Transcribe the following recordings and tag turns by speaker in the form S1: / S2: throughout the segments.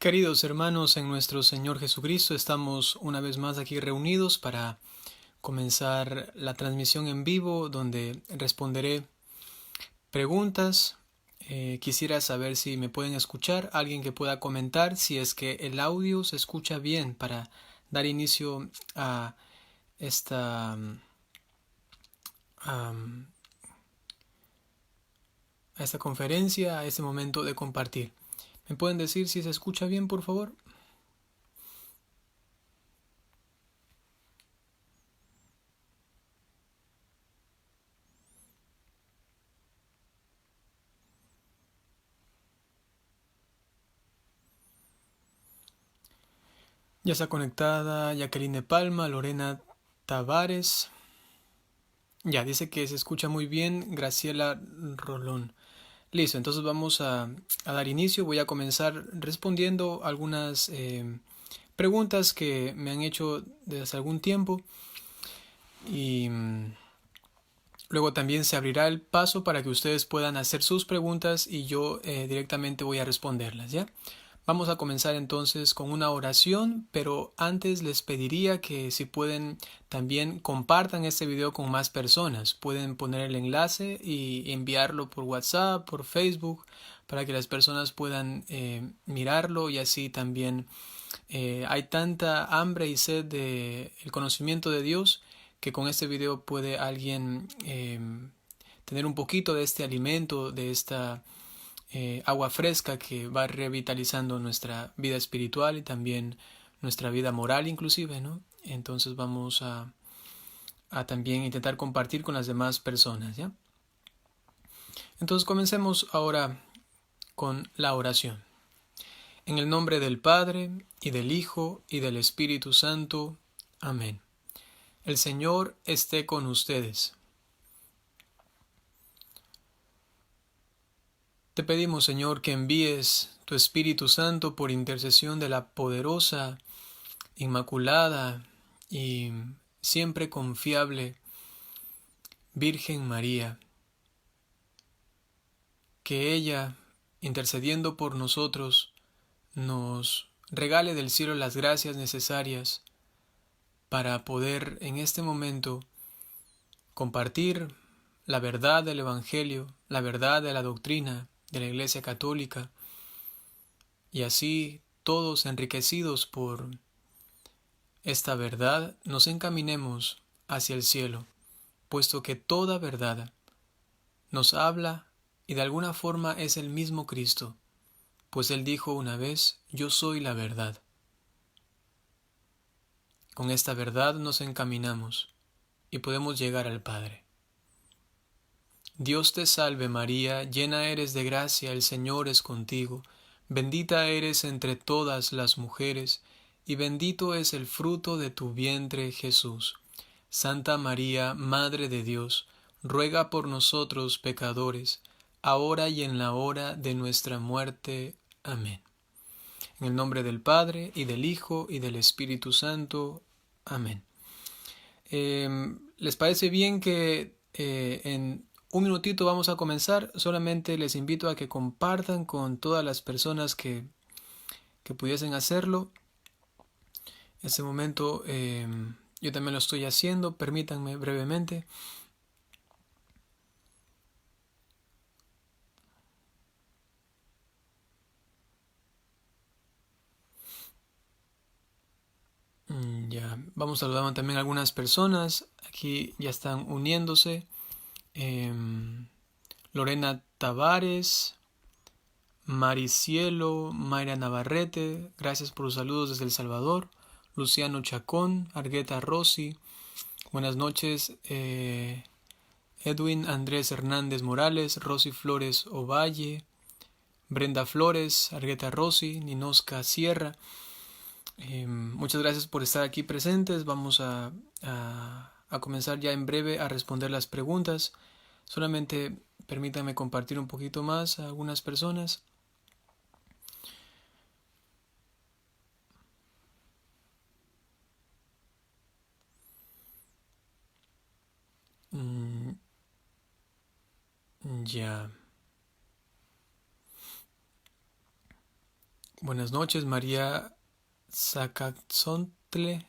S1: Queridos hermanos en nuestro Señor Jesucristo, estamos una vez más aquí reunidos para comenzar la transmisión en vivo donde responderé preguntas. Quisiera saber si me pueden escuchar, alguien que pueda comentar si es que el audio se escucha bien para dar inicio a esta, am, a esta conferencia, a este momento de compartir. ¿Me pueden decir si se escucha bien, por favor? Ya está conectada Jacqueline de Palma, Lorena Tavares. Ya, dice que se escucha muy bien Graciela Rolón. Listo, entonces vamos a dar inicio. Voy a comenzar respondiendo algunas preguntas que me han hecho desde hace algún tiempo. Y luego también se abrirá el paso para que ustedes puedan hacer sus preguntas y yo directamente voy a responderlas, ¿ya? Vamos a comenzar entonces con una oración, pero antes les pediría que si pueden también compartan este video con más personas. Pueden poner el enlace y enviarlo por WhatsApp, por Facebook, para que las personas puedan mirarlo y así también hay tanta hambre y sed de el conocimiento de Dios que con este video puede alguien tener un poquito de este alimento, de esta agua fresca que va revitalizando nuestra vida espiritual y también nuestra vida moral inclusive, ¿no? Entonces vamos a también intentar compartir con las demás personas, ¿ya? Entonces comencemos ahora con la oración. En el nombre del Padre, y del Hijo, y del Espíritu Santo. Amén. El Señor esté con ustedes. Te pedimos, Señor, que envíes tu Espíritu Santo por intercesión de la poderosa, inmaculada y siempre confiable Virgen María, que ella, intercediendo por nosotros, nos regale del cielo las gracias necesarias para poder en este momento compartir la verdad del Evangelio, la verdad de la doctrina de la Iglesia Católica, y así todos enriquecidos por esta verdad nos encaminemos hacia el cielo, puesto que toda verdad nos habla y de alguna forma es el mismo Cristo, pues Él dijo una vez, yo soy la verdad. Con esta verdad nos encaminamos y podemos llegar al Padre. Dios te salve María, llena eres de gracia, el Señor es contigo, bendita eres entre todas las mujeres, y bendito es el fruto de tu vientre Jesús. Santa María, Madre de Dios, ruega por nosotros pecadores, ahora y en la hora de nuestra muerte. Amén. En el nombre del Padre, y del Hijo, y del Espíritu Santo. Amén. ¿Les parece bien que en un minutito vamos a comenzar? Solamente les invito a que compartan con todas las personas que pudiesen hacerlo. En este momento yo también lo estoy haciendo. Permítanme brevemente. Ya, vamos saludando también a algunas personas. Aquí ya están uniéndose. Lorena Tavares, Maricielo, Mayra Navarrete, gracias por los saludos desde El Salvador. Luciano Chacón, Argueta Rossi, buenas noches. Edwin Andrés Hernández Morales, Rosy Flores Ovalle, Brenda Flores, Argueta Rossi, Ninosca Sierra. Muchas gracias por estar aquí presentes. Vamos a comenzar ya en breve a responder las preguntas. Solamente permítanme compartir un poquito más a algunas personas. Ya. Buenas noches, María Zacatzontle.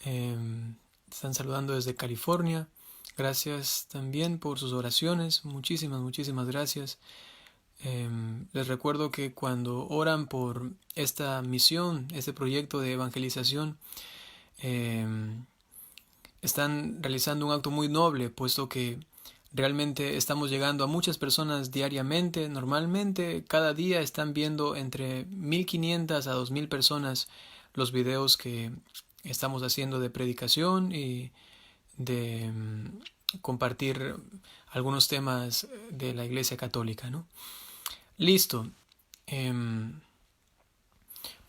S1: Están saludando desde California. Gracias también por sus oraciones. Muchísimas gracias. Les recuerdo que cuando oran por esta misión, este proyecto de evangelización, están realizando un acto muy noble, puesto que realmente estamos llegando a muchas personas diariamente. Normalmente cada día están viendo entre 1500 a 2000 personas los videos que estamos haciendo de predicación y de compartir algunos temas de la Iglesia Católica, ¿no? Listo.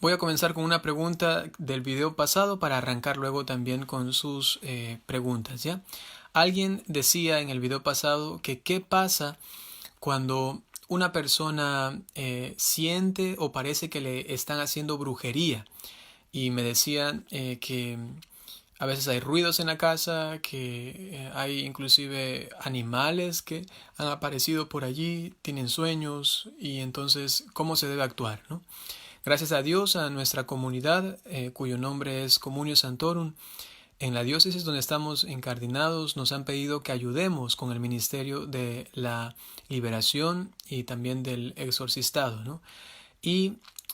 S1: Voy a comenzar con una pregunta del video pasado para arrancar luego también con sus preguntas, ¿ya? Alguien decía en el video pasado que qué pasa cuando una persona siente o parece que le están haciendo brujería. Y me decían que a veces hay ruidos en la casa, que hay inclusive animales que han aparecido por allí, tienen sueños y entonces cómo se debe actuar, ¿no? Gracias a Dios, a nuestra comunidad, cuyo nombre es Communio Santorum, en la diócesis donde estamos incardinados, nos han pedido que ayudemos con el ministerio de la liberación y también del exorcistado, ¿no? Y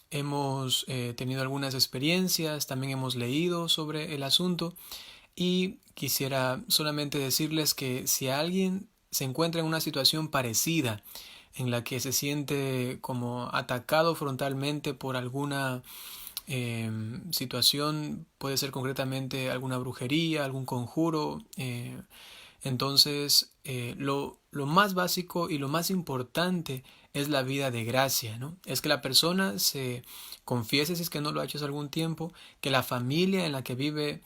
S1: hemos tenido algunas experiencias, también hemos leído sobre el asunto y quisiera solamente decirles que si alguien se encuentra en una situación parecida, en la que se siente como atacado frontalmente por alguna situación, puede ser concretamente alguna brujería, algún conjuro, entonces lo más básico y lo más importante es la vida de gracia, ¿no? Es que la persona se confiese, si es que no lo ha hecho hace algún tiempo, que la familia en la que vive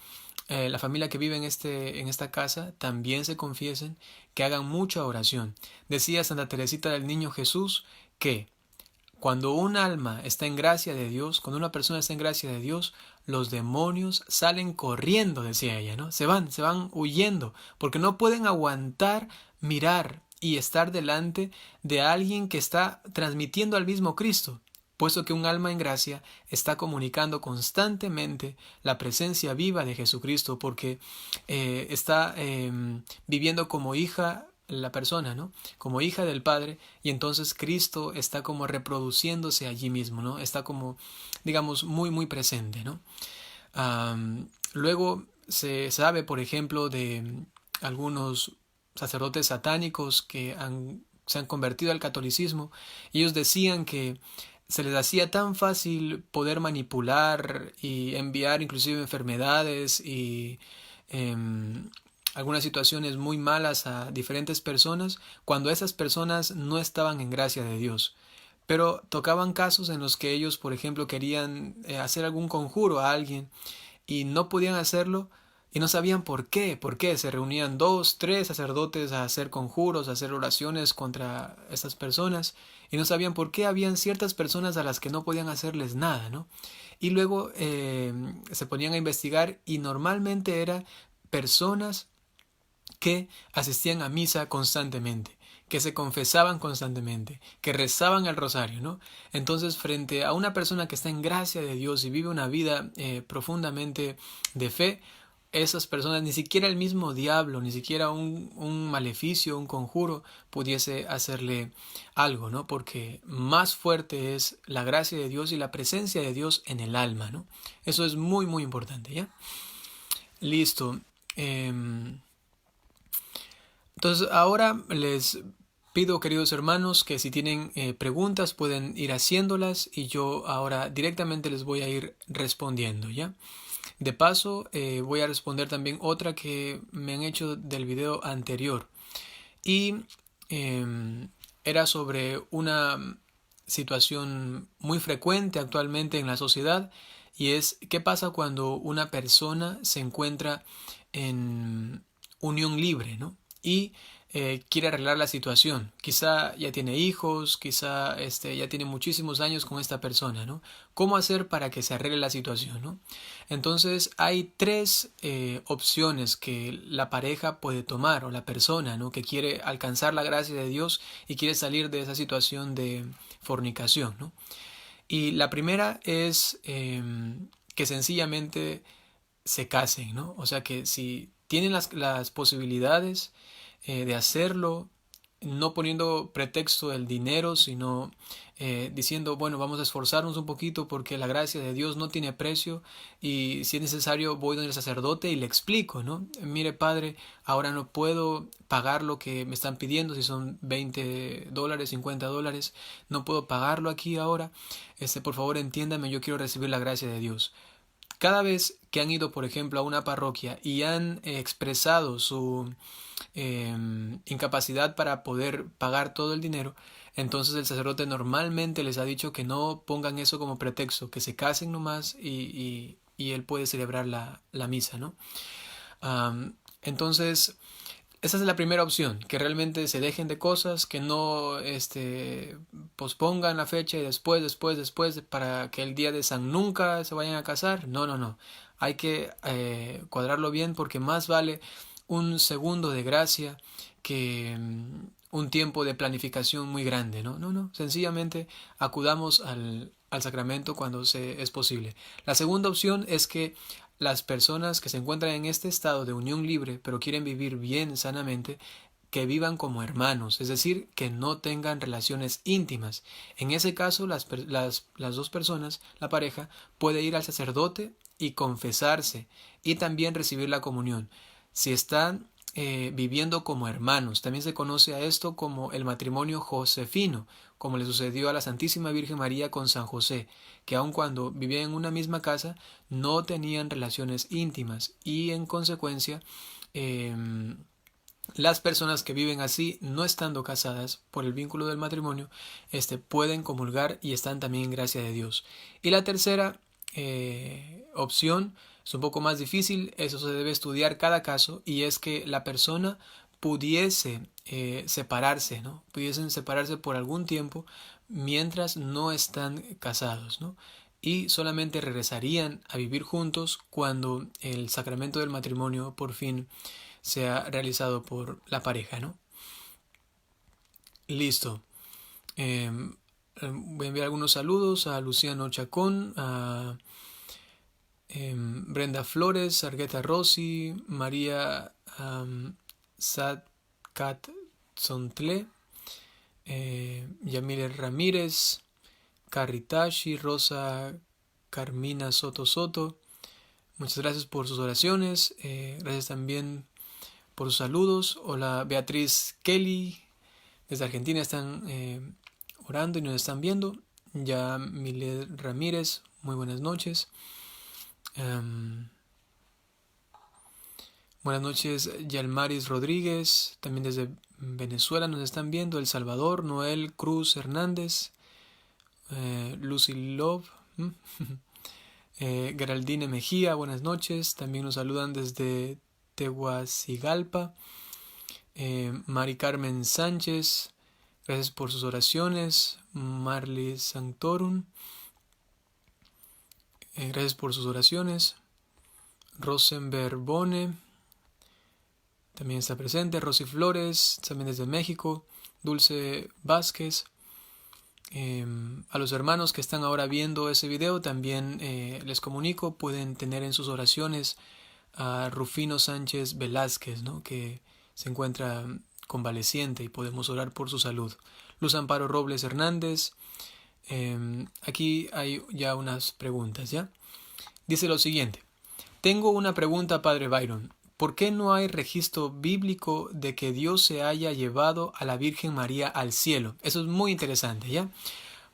S1: la familia que vive en esta casa también se confiesen, que hagan mucha oración. Decía Santa Teresita del Niño Jesús que cuando un alma está en gracia de Dios, cuando una persona está en gracia de Dios, los demonios salen corriendo, decía ella, ¿no? Se van huyendo, porque no pueden aguantar mirar y estar delante de alguien que está transmitiendo al mismo Cristo, puesto que un alma en gracia está comunicando constantemente la presencia viva de Jesucristo, porque está viviendo como hija la persona, ¿no? Como hija del Padre, y entonces Cristo está como reproduciéndose allí mismo, ¿no? Está como, digamos, muy presente, ¿no? Luego se sabe, por ejemplo, de algunos sacerdotes satánicos que se han convertido al catolicismo, y ellos decían que se les hacía tan fácil poder manipular y enviar inclusive enfermedades y algunas situaciones muy malas a diferentes personas cuando esas personas no estaban en gracia de Dios. Pero tocaban casos en los que ellos, por ejemplo, querían hacer algún conjuro a alguien y no podían hacerlo y no sabían por qué. ¿Por qué? Se reunían 2, 3 sacerdotes a hacer conjuros, a hacer oraciones contra estas personas y no sabían por qué habían ciertas personas a las que no podían hacerles nada, ¿no? Y luego se ponían a investigar y normalmente eran personas que asistían a misa constantemente, que se confesaban constantemente, que rezaban el rosario, ¿no? Entonces, frente a una persona que está en gracia de Dios y vive una vida profundamente de fe, esas personas, ni siquiera el mismo diablo, ni siquiera un maleficio, un conjuro, pudiese hacerle algo, ¿no? Porque más fuerte es la gracia de Dios y la presencia de Dios en el alma, ¿no? Eso es muy importante, ¿ya? Listo. Entonces ahora les pido, queridos hermanos, que si tienen preguntas pueden ir haciéndolas y yo ahora directamente les voy a ir respondiendo, ¿ya? De paso, voy a responder también otra que me han hecho del video anterior y era sobre una situación muy frecuente actualmente en la sociedad y es qué pasa cuando una persona se encuentra en unión libre, ¿no? Y quiere arreglar la situación. Quizá ya tiene hijos, quizá ya tiene muchísimos años con esta persona, ¿no? ¿Cómo hacer para que se arregle la situación, ¿no? Entonces hay tres opciones que la pareja puede tomar o la persona, ¿no? Que quiere alcanzar la gracia de Dios y quiere salir de esa situación de fornicación, ¿no? Y la primera es que sencillamente se casen, ¿no? O sea que si tienen las posibilidades de hacerlo, no poniendo pretexto del dinero, sino diciendo, bueno, vamos a esforzarnos un poquito porque la gracia de Dios no tiene precio y si es necesario voy donde el sacerdote y le explico, ¿no? Mire, padre, ahora no puedo pagar lo que me están pidiendo, si son $20, $50, no puedo pagarlo aquí ahora, por favor entiéndame, yo quiero recibir la gracia de Dios. Cada vez que han ido, por ejemplo, a una parroquia y han expresado su incapacidad para poder pagar todo el dinero, entonces el sacerdote normalmente les ha dicho que no pongan eso como pretexto, que se casen nomás y él puede celebrar la misa, ¿no? Entonces, esa es la primera opción, que realmente se dejen de cosas, que no pospongan la fecha y después, para que el día de San nunca se vayan a casar. No, no, no. Hay que cuadrarlo bien porque más vale un segundo de gracia que un tiempo de planificación muy grande, ¿no? No, no. Sencillamente acudamos al sacramento cuando es posible. La segunda opción es que las personas que se encuentran en este estado de unión libre, pero quieren vivir bien sanamente, que vivan como hermanos, es decir, que no tengan relaciones íntimas. En ese caso, las dos personas, la pareja, puede ir al sacerdote y confesarse y también recibir la comunión. Si están viviendo como hermanos, también se conoce a esto como el matrimonio josefino, como le sucedió a la Santísima Virgen María con San José, que aun cuando vivían en una misma casa, no tenían relaciones íntimas y en consecuencia las personas que viven así, no estando casadas por el vínculo del matrimonio, pueden comulgar y están también en gracia de Dios. Y la tercera opción es un poco más difícil, eso se debe estudiar cada caso, y es que la persona pudiese separarse, ¿no? Pudiesen separarse por algún tiempo mientras no están casados, ¿no? Y solamente regresarían a vivir juntos cuando el sacramento del matrimonio por fin sea realizado por la pareja, ¿no? Listo. Voy a enviar algunos saludos a Luciano Chacón, a Brenda Flores, Argueta Rossi, María Sadkat Zontle, Yamile Ramírez, Carritashi, Rosa Carmina Soto Soto. Muchas gracias por sus oraciones. Gracias también por sus saludos. Hola Beatriz Kelly, desde Argentina están orando y nos están viendo. Ya Mile Ramírez, muy buenas noches. Buenas noches Yalmaris Rodríguez, también desde Venezuela nos están viendo. El Salvador, Noel Cruz Hernández, Lucy Love, Geraldine Mejía, buenas noches. También nos saludan desde Tegucigalpa. Mari Carmen Sánchez, gracias por sus oraciones. Marley Sanctorum, gracias por sus oraciones. Rosenberg Bone también está presente. Rosy Flores, también desde México. Dulce Vázquez. A los hermanos que están ahora viendo ese video también les comunico, pueden tener en sus oraciones a Rufino Sánchez Velázquez, ¿no? Que se encuentra convaleciente y podemos orar por su salud. Luz Amparo Robles Hernández. Aquí hay ya unas preguntas, ¿ya? Dice lo siguiente. Tengo una pregunta, Padre Byron. ¿Por qué no hay registro bíblico de que Dios se haya llevado a la Virgen María al cielo? Eso es muy interesante, ¿ya?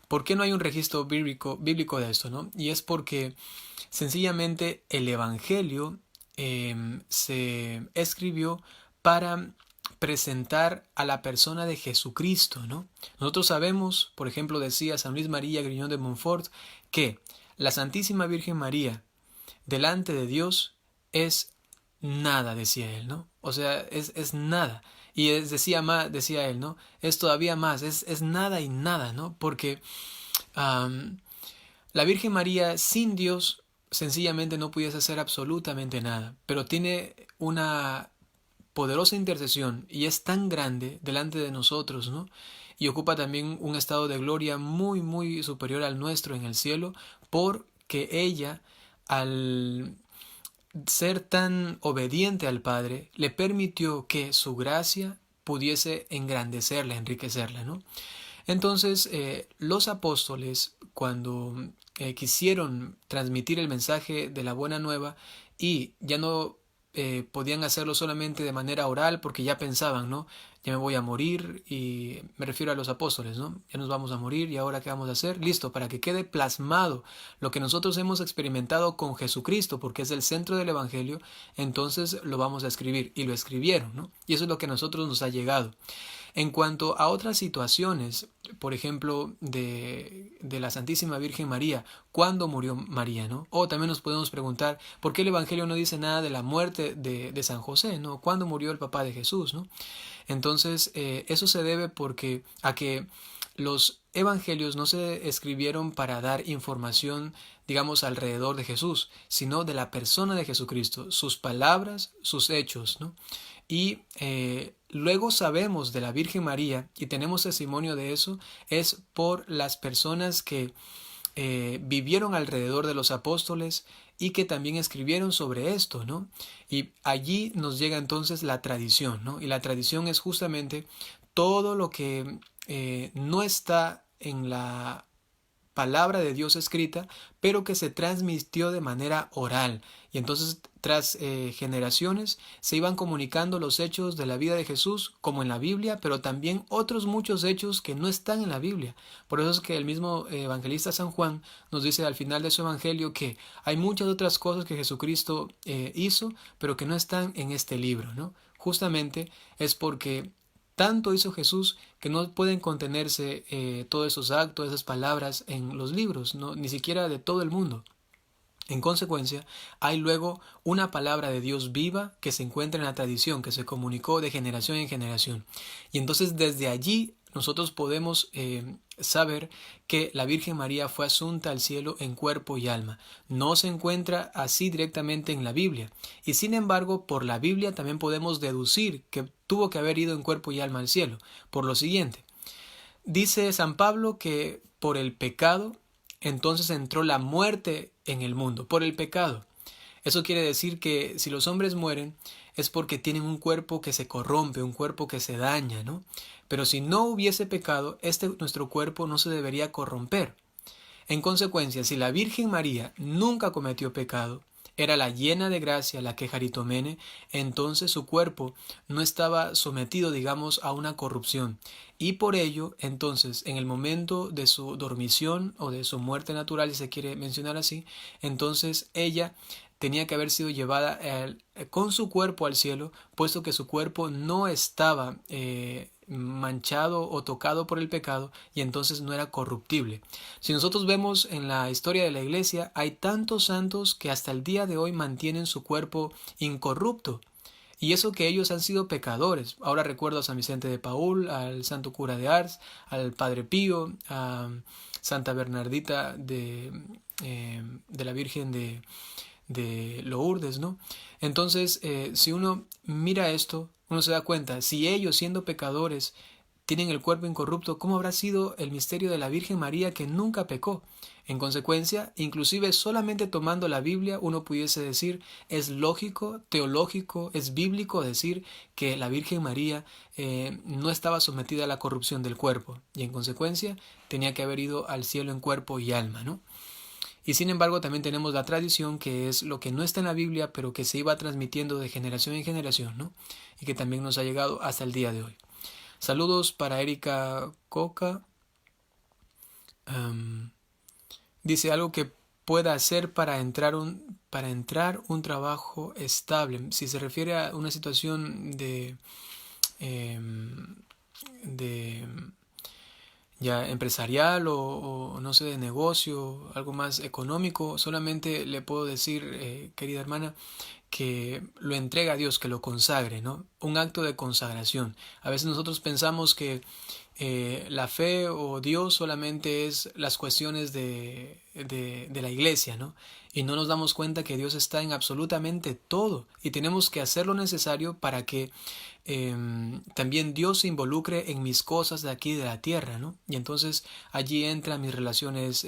S1: ¿Por qué no hay un registro bíblico de esto, no? Y es porque sencillamente el Evangelio se escribió para presentar a la persona de Jesucristo, ¿no? Nosotros sabemos, por ejemplo, decía San Luis María Griñón de Montfort, que la Santísima Virgen María delante de Dios es nada, decía él, ¿no? O sea, es nada. Y decía él, ¿no? Es todavía más, es nada y nada, ¿no? Porque la Virgen María sin Dios sencillamente no pudiese hacer absolutamente nada, pero tiene una poderosa intercesión y es tan grande delante de nosotros, ¿no? Y ocupa también un estado de gloria muy, muy superior al nuestro en el cielo, porque ella, al ser tan obediente al Padre, le permitió que su gracia pudiese engrandecerla, enriquecerla, ¿no? Entonces, los apóstoles, cuando quisieron transmitir el mensaje de la buena nueva y ya no podían hacerlo solamente de manera oral porque ya pensaban, ¿no? Ya me voy a morir, y me refiero a los apóstoles, ¿no? Ya nos vamos a morir y ahora ¿qué vamos a hacer? Listo, para que quede plasmado lo que nosotros hemos experimentado con Jesucristo, porque es el centro del Evangelio, entonces lo vamos a escribir, y lo escribieron, ¿no? Y eso es lo que a nosotros nos ha llegado. En cuanto a otras situaciones, por ejemplo, de la Santísima Virgen María, ¿cuándo murió María, no? O también nos podemos preguntar, ¿por qué el Evangelio no dice nada de la muerte de San José, no? ¿Cuándo murió el papá de Jesús, no? Entonces, eso se debe a que los evangelios no se escribieron para dar información, digamos, alrededor de Jesús, sino de la persona de Jesucristo, sus palabras, sus hechos, ¿no? Y luego sabemos de la Virgen María, y tenemos testimonio de eso, es por las personas que vivieron alrededor de los apóstoles y que también escribieron sobre esto, ¿no? Y allí nos llega entonces la tradición, ¿no? Y la tradición es justamente todo lo que no está en la palabra de Dios escrita, pero que se transmitió de manera oral. Y entonces, tras generaciones, se iban comunicando los hechos de la vida de Jesús, como en la Biblia, pero también otros muchos hechos que no están en la Biblia. Por eso es que el mismo evangelista San Juan nos dice al final de su evangelio que hay muchas otras cosas que Jesucristo hizo, pero que no están en este libro, ¿no? Justamente es porque tanto hizo Jesús que no pueden contenerse todos esos actos, esas palabras en los libros, ¿no? Ni siquiera de todo el mundo. En consecuencia, hay luego una palabra de Dios viva que se encuentra en la tradición, que se comunicó de generación en generación. Y entonces desde allí nosotros podemos saber que la Virgen María fue asunta al cielo en cuerpo y alma. No se encuentra así directamente en la Biblia. Y sin embargo, por la Biblia también podemos deducir que tuvo que haber ido en cuerpo y alma al cielo. Por lo siguiente, dice San Pablo que por el pecado entonces entró la muerte en el mundo, por el pecado. Eso quiere decir que si los hombres mueren es porque tienen un cuerpo que se corrompe, un cuerpo que se daña, ¿no? Pero si no hubiese pecado, nuestro cuerpo no se debería corromper. En consecuencia, si la Virgen María nunca cometió pecado, era la llena de gracia, la quejaritomene, entonces su cuerpo no estaba sometido, digamos, a una corrupción. Y por ello, entonces, en el momento de su dormición o de su muerte natural, si se quiere mencionar así, entonces ella tenía que haber sido llevada con su cuerpo al cielo, puesto que su cuerpo no estaba manchado o tocado por el pecado, y entonces no era corruptible. Si nosotros vemos en la historia de la Iglesia, hay tantos santos que hasta el día de hoy mantienen su cuerpo incorrupto. Y eso que ellos han sido pecadores. Ahora recuerdo a San Vicente de Paúl, al santo cura de Ars, al Padre Pío, a Santa Bernardita de la Virgen de Lourdes, ¿no? Entonces, si uno mira esto, uno se da cuenta, si ellos siendo pecadores tienen el cuerpo incorrupto, ¿cómo habrá sido el misterio de la Virgen María que nunca pecó? En consecuencia, inclusive solamente tomando la Biblia, uno pudiese decir, es lógico, teológico, es bíblico decir que la Virgen María no estaba sometida a la corrupción del cuerpo, y en consecuencia tenía que haber ido al cielo en cuerpo y alma, ¿no? Y sin embargo también tenemos la tradición, que es lo que no está en la Biblia, pero que se iba transmitiendo de generación en generación, ¿no? Y que también nos ha llegado hasta el día de hoy. Saludos para Erika Coca. Dice algo que pueda hacer para entrar un trabajo estable. Si se refiere a una situación de ya empresarial o no sé, de negocio, algo más económico, solamente le puedo decir, querida hermana, que lo entregue a Dios, que lo consagre, ¿no? Un acto de consagración. A veces nosotros pensamos que la fe o Dios solamente es las cuestiones de la iglesia, ¿no? Y no nos damos cuenta que Dios está en absolutamente todo y tenemos que hacer lo necesario para que también Dios se involucre en mis cosas de aquí de la tierra, ¿no? Y entonces allí entran mis relaciones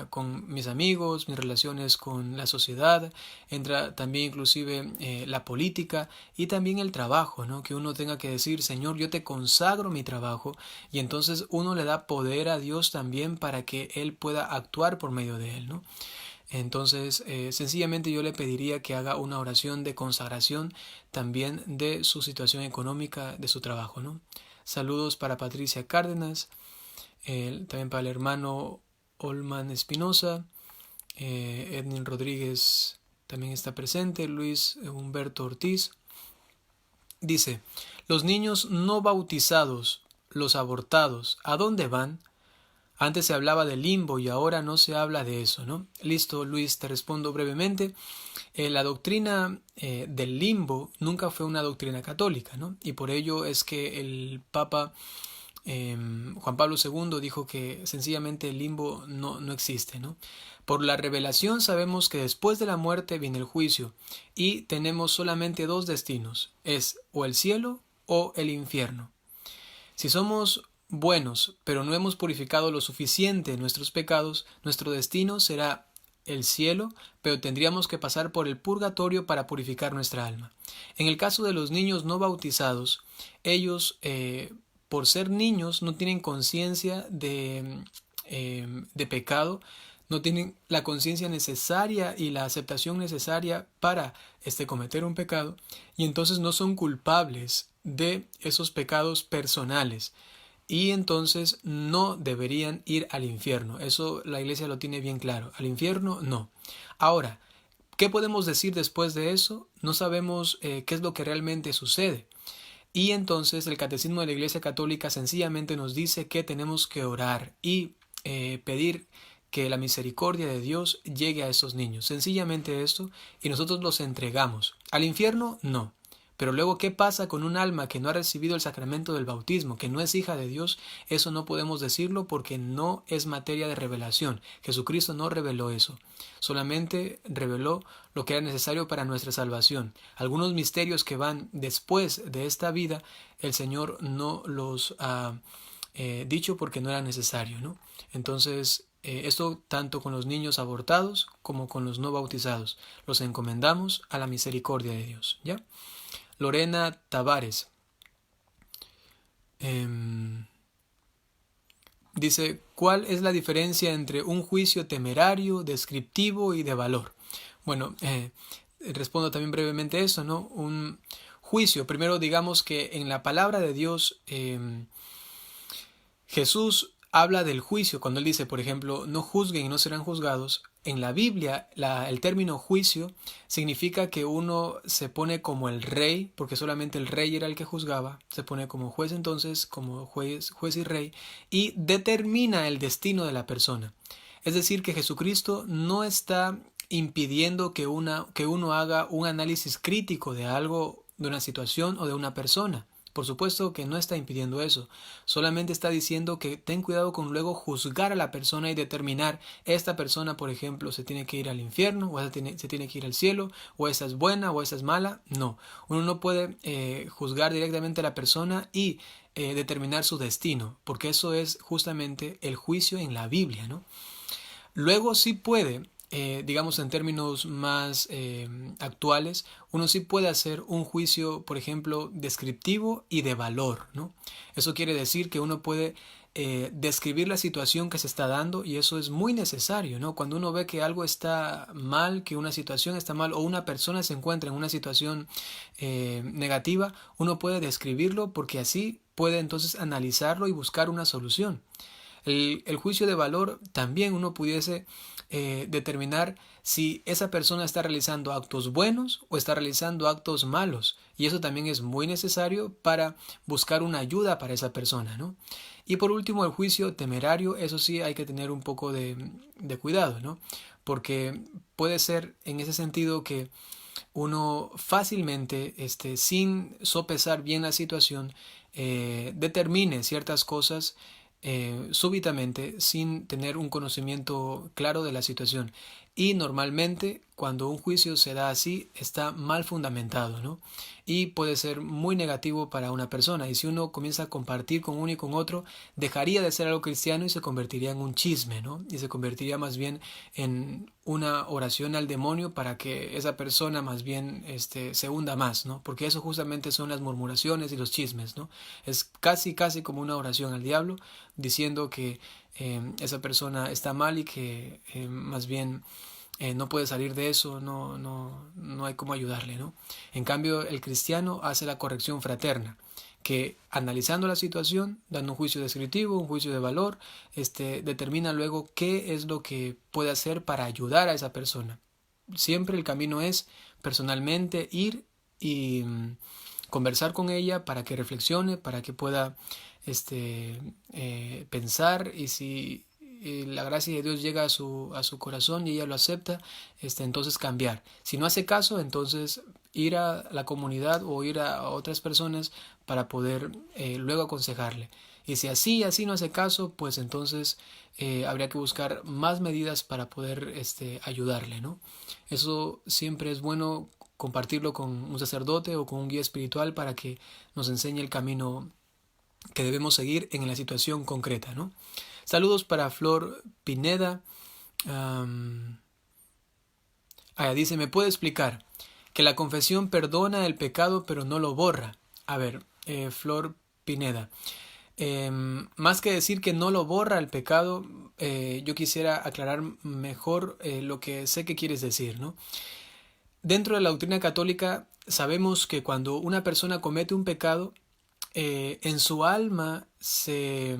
S1: con mis amigos, mis relaciones con la sociedad, entra también inclusive la política y también el trabajo, ¿no? Que uno tenga que decir, Señor, yo te consagro mi trabajo, y entonces uno le da poder a Dios también para que Él pueda actuar por medio de él, ¿no? Entonces, sencillamente yo le pediría que haga una oración de consagración también de su situación económica, de su trabajo, ¿no? Saludos para Patricia Cárdenas, también para el hermano Olman Espinosa, Edwin Rodríguez también está presente, Luis Humberto Ortiz. Dice, los niños no bautizados, los abortados, ¿a dónde van? Antes se hablaba de limbo y ahora no se habla de eso, ¿no? Listo, Luis, te respondo brevemente. La doctrina del limbo nunca fue una doctrina católica, ¿no? Y por ello es que el Papa Juan Pablo II dijo que sencillamente el limbo no existe, ¿no? Por la revelación sabemos que después de la muerte viene el juicio y tenemos solamente dos destinos, es o el cielo o el infierno. Si somos buenos, pero no hemos purificado lo suficiente nuestros pecados, nuestro destino será el cielo, pero tendríamos que pasar por el purgatorio para purificar nuestra alma. En el caso de los niños no bautizados, ellos por ser niños no tienen conciencia de pecado, no tienen la conciencia necesaria y la aceptación necesaria para cometer un pecado, y entonces no son culpables de esos pecados personales, y entonces no deberían ir al infierno. Eso la iglesia lo tiene bien claro. Al infierno no. Ahora, ¿qué podemos decir después de eso? No sabemos qué es lo que realmente sucede. Y entonces el catecismo de la Iglesia Católica sencillamente nos dice que tenemos que orar y pedir que la misericordia de Dios llegue a esos niños. Sencillamente esto, y nosotros los entregamos. Al infierno, no. Pero luego, ¿qué pasa con un alma que no ha recibido el sacramento del bautismo, que no es hija de Dios? Eso no podemos decirlo porque no es materia de revelación. Jesucristo no reveló eso. Solamente reveló lo que era necesario para nuestra salvación. Algunos misterios que van después de esta vida, el Señor no los ha dicho porque no era necesario, ¿no? Entonces, esto tanto con los niños abortados como con los no bautizados. Los encomendamos a la misericordia de Dios, ¿ya? Lorena Tavares dice, ¿cuál es la diferencia entre un juicio temerario, descriptivo y de valor? Bueno, respondo también brevemente eso, ¿no? Un juicio, primero digamos que en la palabra de Dios Jesús habla del juicio cuando él dice, por ejemplo, no juzguen y no serán juzgados. En la Biblia, el término juicio significa que uno se pone como el rey, porque solamente el rey era el que juzgaba, se pone como juez entonces, como juez y rey, y determina el destino de la persona. Es decir, que Jesucristo no está impidiendo que uno haga un análisis crítico de algo, de una situación o de una persona. Por supuesto que no está impidiendo eso, solamente está diciendo que ten cuidado con luego juzgar a la persona y determinar, esta persona, por ejemplo, se tiene que ir al infierno, o se tiene que ir al cielo, o esa es buena, o esa es mala. No, uno no puede juzgar directamente a la persona y determinar su destino, porque eso es justamente el juicio en la Biblia, ¿no? Luego sí puede, digamos en términos más actuales, uno sí puede hacer un juicio, por ejemplo, descriptivo y de valor, ¿no? Eso quiere decir que uno puede describir la situación que se está dando, y eso es muy necesario, ¿no? Cuando uno ve que algo está mal, que una situación está mal o una persona se encuentra en una situación negativa, uno puede describirlo porque así puede entonces analizarlo y buscar una solución. El juicio de valor también uno pudiese determinar si esa persona está realizando actos buenos o está realizando actos malos, y eso también es muy necesario para buscar una ayuda para esa persona, ¿no? Y por último, el juicio temerario, eso sí hay que tener un poco de cuidado, ¿no? porque puede ser en ese sentido que uno fácilmente, sin sopesar bien la situación, determine ciertas cosas súbitamente sin tener un conocimiento claro de la situación. Y normalmente cuando un juicio se da así está mal fundamentado, ¿no? Y puede ser muy negativo para una persona. Y si uno comienza a compartir con uno y con otro, dejaría de ser algo cristiano y se convertiría en un chisme, ¿no? Y se convertiría más bien en una oración al demonio para que esa persona más bien se hunda más, ¿no? Porque eso justamente son las murmuraciones y los chismes, ¿no? Es casi como una oración al diablo diciendo que esa persona está mal y que más bien no puede salir de eso, no hay cómo ayudarle, ¿no? En cambio, el cristiano hace la corrección fraterna, que analizando la situación, dando un juicio descriptivo, un juicio de valor, determina luego qué es lo que puede hacer para ayudar a esa persona. Siempre el camino es personalmente ir y conversar con ella para que reflexione, para que pueda pensar, y si la gracia de Dios llega a su corazón y ella lo acepta, entonces cambiar. Si no hace caso, entonces ir a la comunidad o ir a otras personas para poder luego aconsejarle. Y si así no hace caso, pues entonces habría que buscar más medidas para poder ayudarle, ¿no? Eso siempre es bueno compartirlo con un sacerdote o con un guía espiritual para que nos enseñe el camino que debemos seguir en la situación concreta, ¿no? Saludos para Flor Pineda. Dice, ¿me puede explicar que la confesión perdona el pecado pero no lo borra? A ver, Flor Pineda, más que decir que no lo borra el pecado, yo quisiera aclarar mejor lo que sé que quieres decir, ¿no? Dentro de la doctrina católica sabemos que cuando una persona comete un pecado, en su alma se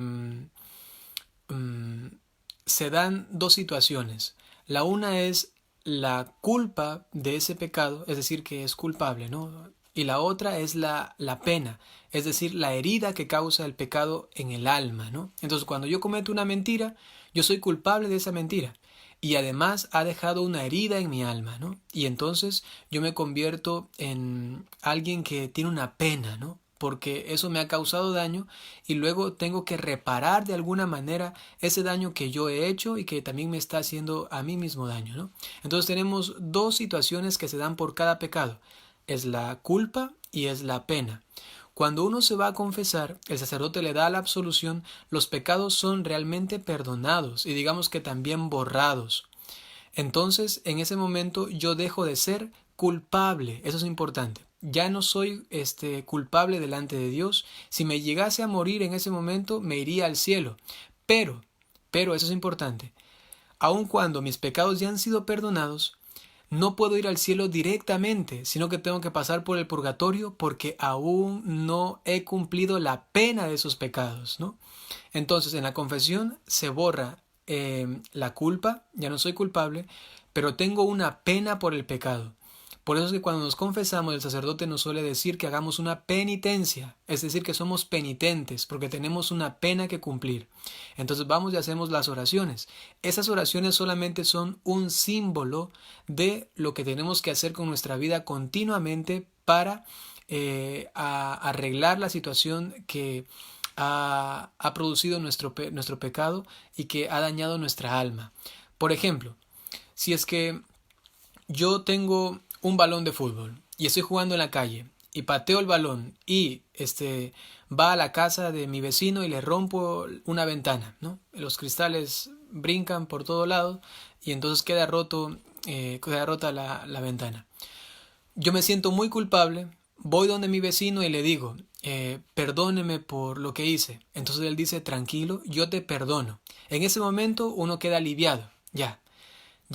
S1: dan dos situaciones. La una es la culpa de ese pecado, es decir, que es culpable, ¿no? Y la otra es la pena, es decir, la herida que causa el pecado en el alma, ¿no? Entonces, cuando yo cometo una mentira, yo soy culpable de esa mentira. Y además ha dejado una herida en mi alma, ¿no? Y entonces yo me convierto en alguien que tiene una pena, ¿no? Porque eso me ha causado daño y luego tengo que reparar de alguna manera ese daño que yo he hecho y que también me está haciendo a mí mismo daño, ¿no? Entonces tenemos dos situaciones que se dan por cada pecado. Es la culpa y es la pena. Cuando uno se va a confesar, el sacerdote le da la absolución, los pecados son realmente perdonados y digamos que también borrados. Entonces, en ese momento yo dejo de ser culpable, eso es importante. Ya no soy culpable delante de Dios. Si me llegase a morir en ese momento, me iría al cielo. Pero, eso es importante, aun cuando mis pecados ya han sido perdonados, no puedo ir al cielo directamente, sino que tengo que pasar por el purgatorio porque aún no he cumplido la pena de esos pecados, ¿no? Entonces, en la confesión se borra la culpa, ya no soy culpable, pero tengo una pena por el pecado. Por eso es que cuando nos confesamos, el sacerdote nos suele decir que hagamos una penitencia, es decir, que somos penitentes, porque tenemos una pena que cumplir. Entonces vamos y hacemos las oraciones. Esas oraciones solamente son un símbolo de lo que tenemos que hacer con nuestra vida continuamente para arreglar la situación que ha producido nuestro pecado y que ha dañado nuestra alma. Por ejemplo, si es que yo tengo un balón de fútbol y estoy jugando en la calle y pateo el balón y va a la casa de mi vecino y le rompo una ventana, ¿no? Los cristales brincan por todo lado y entonces queda rota la ventana. Yo me siento muy culpable, voy donde mi vecino y le digo, perdóneme por lo que hice. Entonces él dice, tranquilo, yo te perdono. En ese momento uno queda aliviado, ya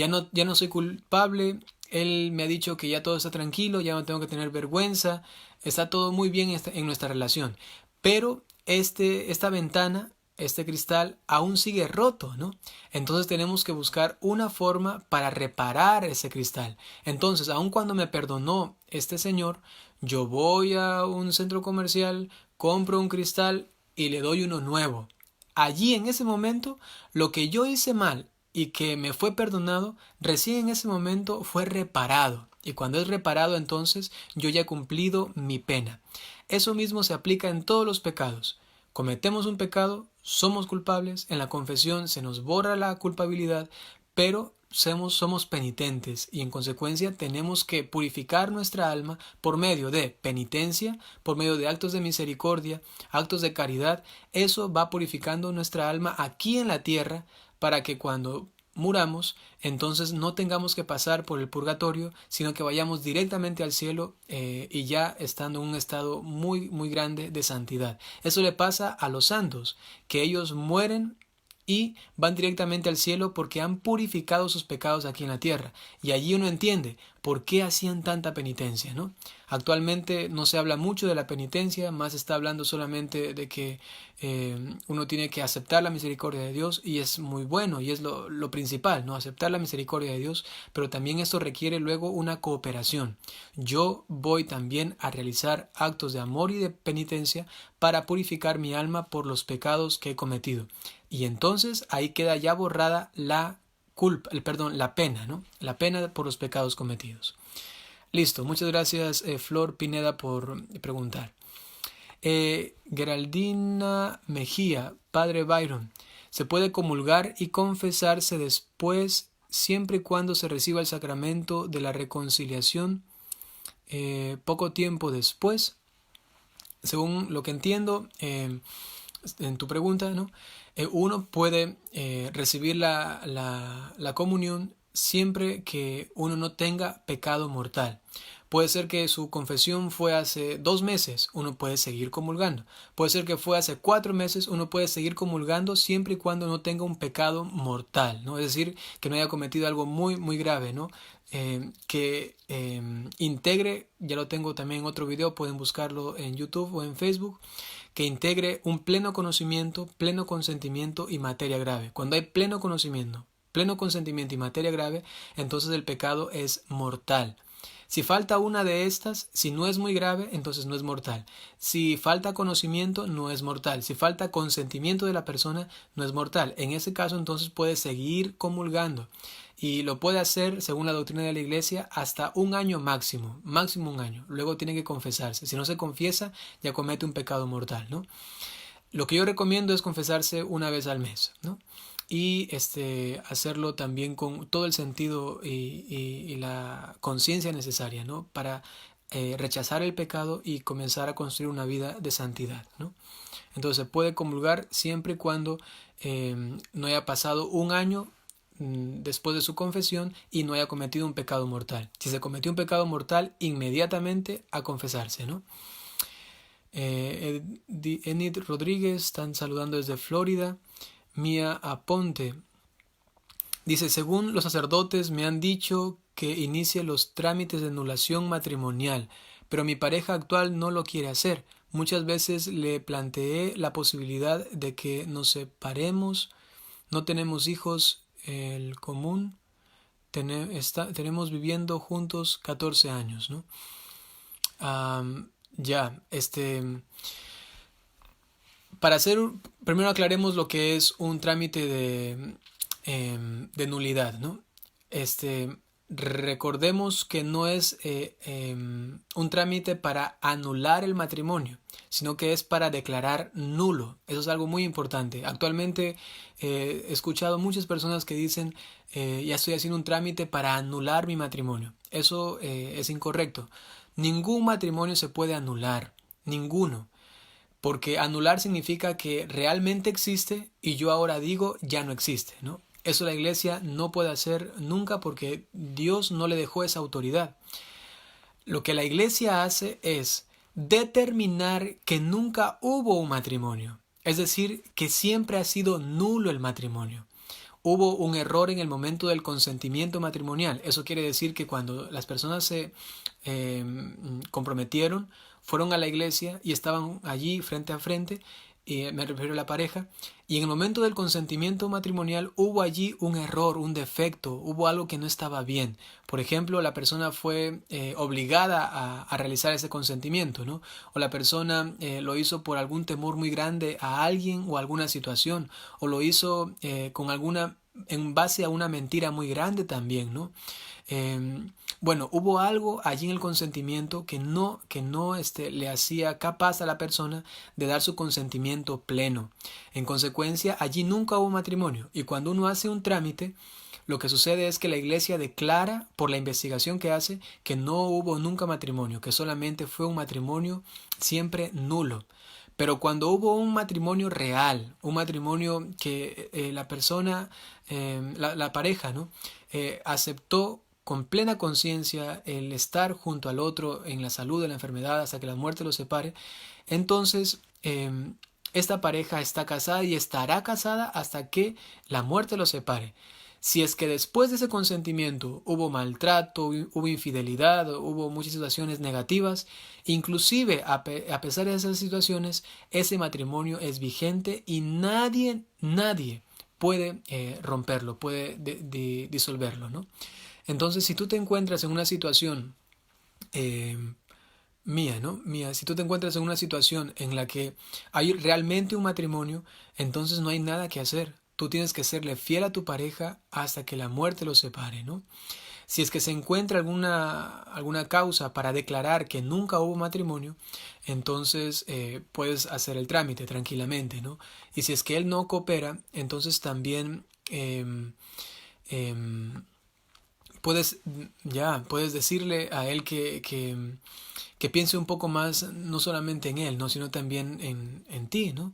S1: no soy culpable, él me ha dicho que ya todo está tranquilo, ya no tengo que tener vergüenza, está todo muy bien en nuestra relación. Pero esta ventana, este cristal, aún sigue roto, ¿no? Entonces tenemos que buscar una forma para reparar ese cristal. Entonces, aun cuando me perdonó este señor, yo voy a un centro comercial, compro un cristal y le doy uno nuevo. Allí, en ese momento, lo que yo hice mal y que me fue perdonado, recién en ese momento fue reparado. Y cuando es reparado, entonces yo ya he cumplido mi pena. Eso mismo se aplica en todos los pecados. Cometemos un pecado, somos culpables, en la confesión se nos borra la culpabilidad, pero somos penitentes y en consecuencia tenemos que purificar nuestra alma por medio de penitencia, por medio de actos de misericordia, actos de caridad. Eso va purificando nuestra alma aquí en la tierra para que cuando muramos, entonces no tengamos que pasar por el purgatorio, sino que vayamos directamente al cielo y ya estando en un estado muy, muy grande de santidad. Eso le pasa a los santos, que ellos mueren y van directamente al cielo porque han purificado sus pecados aquí en la tierra. Y allí uno entiende por qué hacían tanta penitencia, ¿no? Actualmente no se habla mucho de la penitencia, más está hablando solamente de que uno tiene que aceptar la misericordia de Dios y es muy bueno y es lo principal, ¿no? Aceptar la misericordia de Dios, pero también esto requiere luego una cooperación. Yo voy también a realizar actos de amor y de penitencia para purificar mi alma por los pecados que he cometido. Y entonces ahí queda ya borrada la la pena, ¿no? La pena por los pecados cometidos. Listo, muchas gracias Flor Pineda por preguntar. Geraldina Mejía, Padre Byron, ¿se puede comulgar y confesarse después siempre y cuando se reciba el sacramento de la reconciliación poco tiempo después? Según lo que entiendo en tu pregunta, ¿no? Uno puede recibir la comunión siempre que uno no tenga pecado mortal. Puede ser que su confesión fue hace 2 meses, uno puede seguir comulgando. Puede ser que fue hace 4 meses, uno puede seguir comulgando siempre y cuando no tenga un pecado mortal, ¿no? Es decir, que no haya cometido algo muy, muy grave, ¿no? Que integre, ya lo tengo también en otro video, pueden buscarlo en YouTube o en Facebook, que integre un pleno conocimiento, pleno consentimiento y materia grave. Cuando hay pleno conocimiento y materia grave, entonces el pecado es mortal. Si falta una de estas, si no es muy grave, entonces no es mortal. Si falta conocimiento, no es mortal. Si falta consentimiento de la persona, no es mortal. En ese caso, entonces puede seguir comulgando. Y lo puede hacer, según la doctrina de la Iglesia, hasta 1 año máximo. Máximo 1 año. Luego tiene que confesarse. Si no se confiesa, ya comete un pecado mortal, ¿no? Lo que yo recomiendo es confesarse 1 vez al mes, ¿no? Y hacerlo también con todo el sentido y la conciencia necesaria, ¿no? Para rechazar el pecado y comenzar a construir una vida de santidad, ¿no? Entonces se puede comulgar siempre y cuando no haya pasado 1 año después de su confesión y no haya cometido un pecado mortal. Si se cometió un pecado mortal, inmediatamente a confesarse, ¿no? Enid Rodríguez, están saludando desde Florida. Mía Aponte dice: según los sacerdotes me han dicho que inicie los trámites de anulación matrimonial, pero mi pareja actual no lo quiere hacer. Muchas veces le planteé la posibilidad de que nos separemos, no tenemos hijos el común, tenemos viviendo juntos 14 años, ¿no? Para hacer, primero aclaremos lo que es un trámite de nulidad, ¿no? Recordemos que no es un trámite para anular el matrimonio, sino que es para declarar nulo. Eso es algo muy importante. Actualmente he escuchado muchas personas que dicen ya estoy haciendo un trámite para anular mi matrimonio. Eso es incorrecto. Ningún matrimonio se puede anular, ninguno. Porque anular significa que realmente existe y yo ahora digo ya no existe, ¿no? Eso la Iglesia no puede hacer nunca porque Dios no le dejó esa autoridad. Lo que la Iglesia hace es determinar que nunca hubo un matrimonio. Es decir, que siempre ha sido nulo el matrimonio. Hubo un error en el momento del consentimiento matrimonial. Eso quiere decir que cuando las personas se comprometieron, fueron a la iglesia y estaban allí frente a frente, me refiero a la pareja, y en el momento del consentimiento matrimonial hubo allí un error, un defecto, hubo algo que no estaba bien. Por ejemplo, la persona fue obligada a realizar ese consentimiento, ¿no? O la persona lo hizo por algún temor muy grande a alguien o a alguna situación, o lo hizo con alguna en base a una mentira muy grande también, ¿no? Bueno, hubo algo allí en el consentimiento que no le hacía capaz a la persona de dar su consentimiento pleno. En consecuencia, allí nunca hubo matrimonio. Y cuando uno hace un trámite, lo que sucede es que la iglesia declara, por la investigación que hace, que no hubo nunca matrimonio, que solamente fue un matrimonio siempre nulo. Pero cuando hubo un matrimonio real, un matrimonio que la persona, la pareja, ¿no? Aceptó con plena conciencia el estar junto al otro en la salud, en la enfermedad, hasta que la muerte los separe, entonces esta pareja está casada y estará casada hasta que la muerte los separe. Si es que después de ese consentimiento hubo maltrato, hubo infidelidad, hubo muchas situaciones negativas, inclusive a pesar de esas situaciones, ese matrimonio es vigente y nadie puede romperlo, puede disolverlo, ¿no? Entonces, si tú te encuentras en una situación Mía, si tú te encuentras en una situación en la que hay realmente un matrimonio, entonces no hay nada que hacer. Tú tienes que serle fiel a tu pareja hasta que la muerte los separe, ¿no? Si es que se encuentra alguna causa para declarar que nunca hubo matrimonio, entonces puedes hacer el trámite tranquilamente, ¿no? Y si es que él no coopera, entonces también puedes decirle a él que piense un poco más no solamente en él, ¿no? Sino también en ti, ¿no?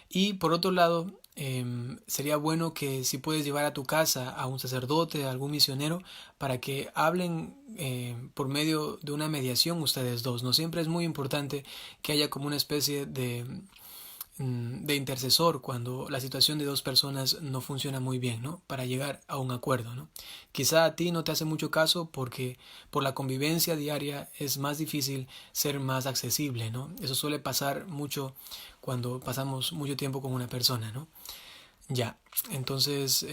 S1: Y por otro lado, sería bueno que si puedes llevar a tu casa a un sacerdote, a algún misionero, para que hablen por medio de una mediación ustedes dos, ¿no? Siempre es muy importante que haya como una especie de intercesor cuando la situación de dos personas no funciona muy bien, ¿no? Para llegar a un acuerdo, ¿no? Quizá a ti no te hace mucho caso porque por la convivencia diaria es más difícil ser más accesible, ¿no? Eso suele pasar mucho cuando pasamos mucho tiempo con una persona, ¿no? Ya, entonces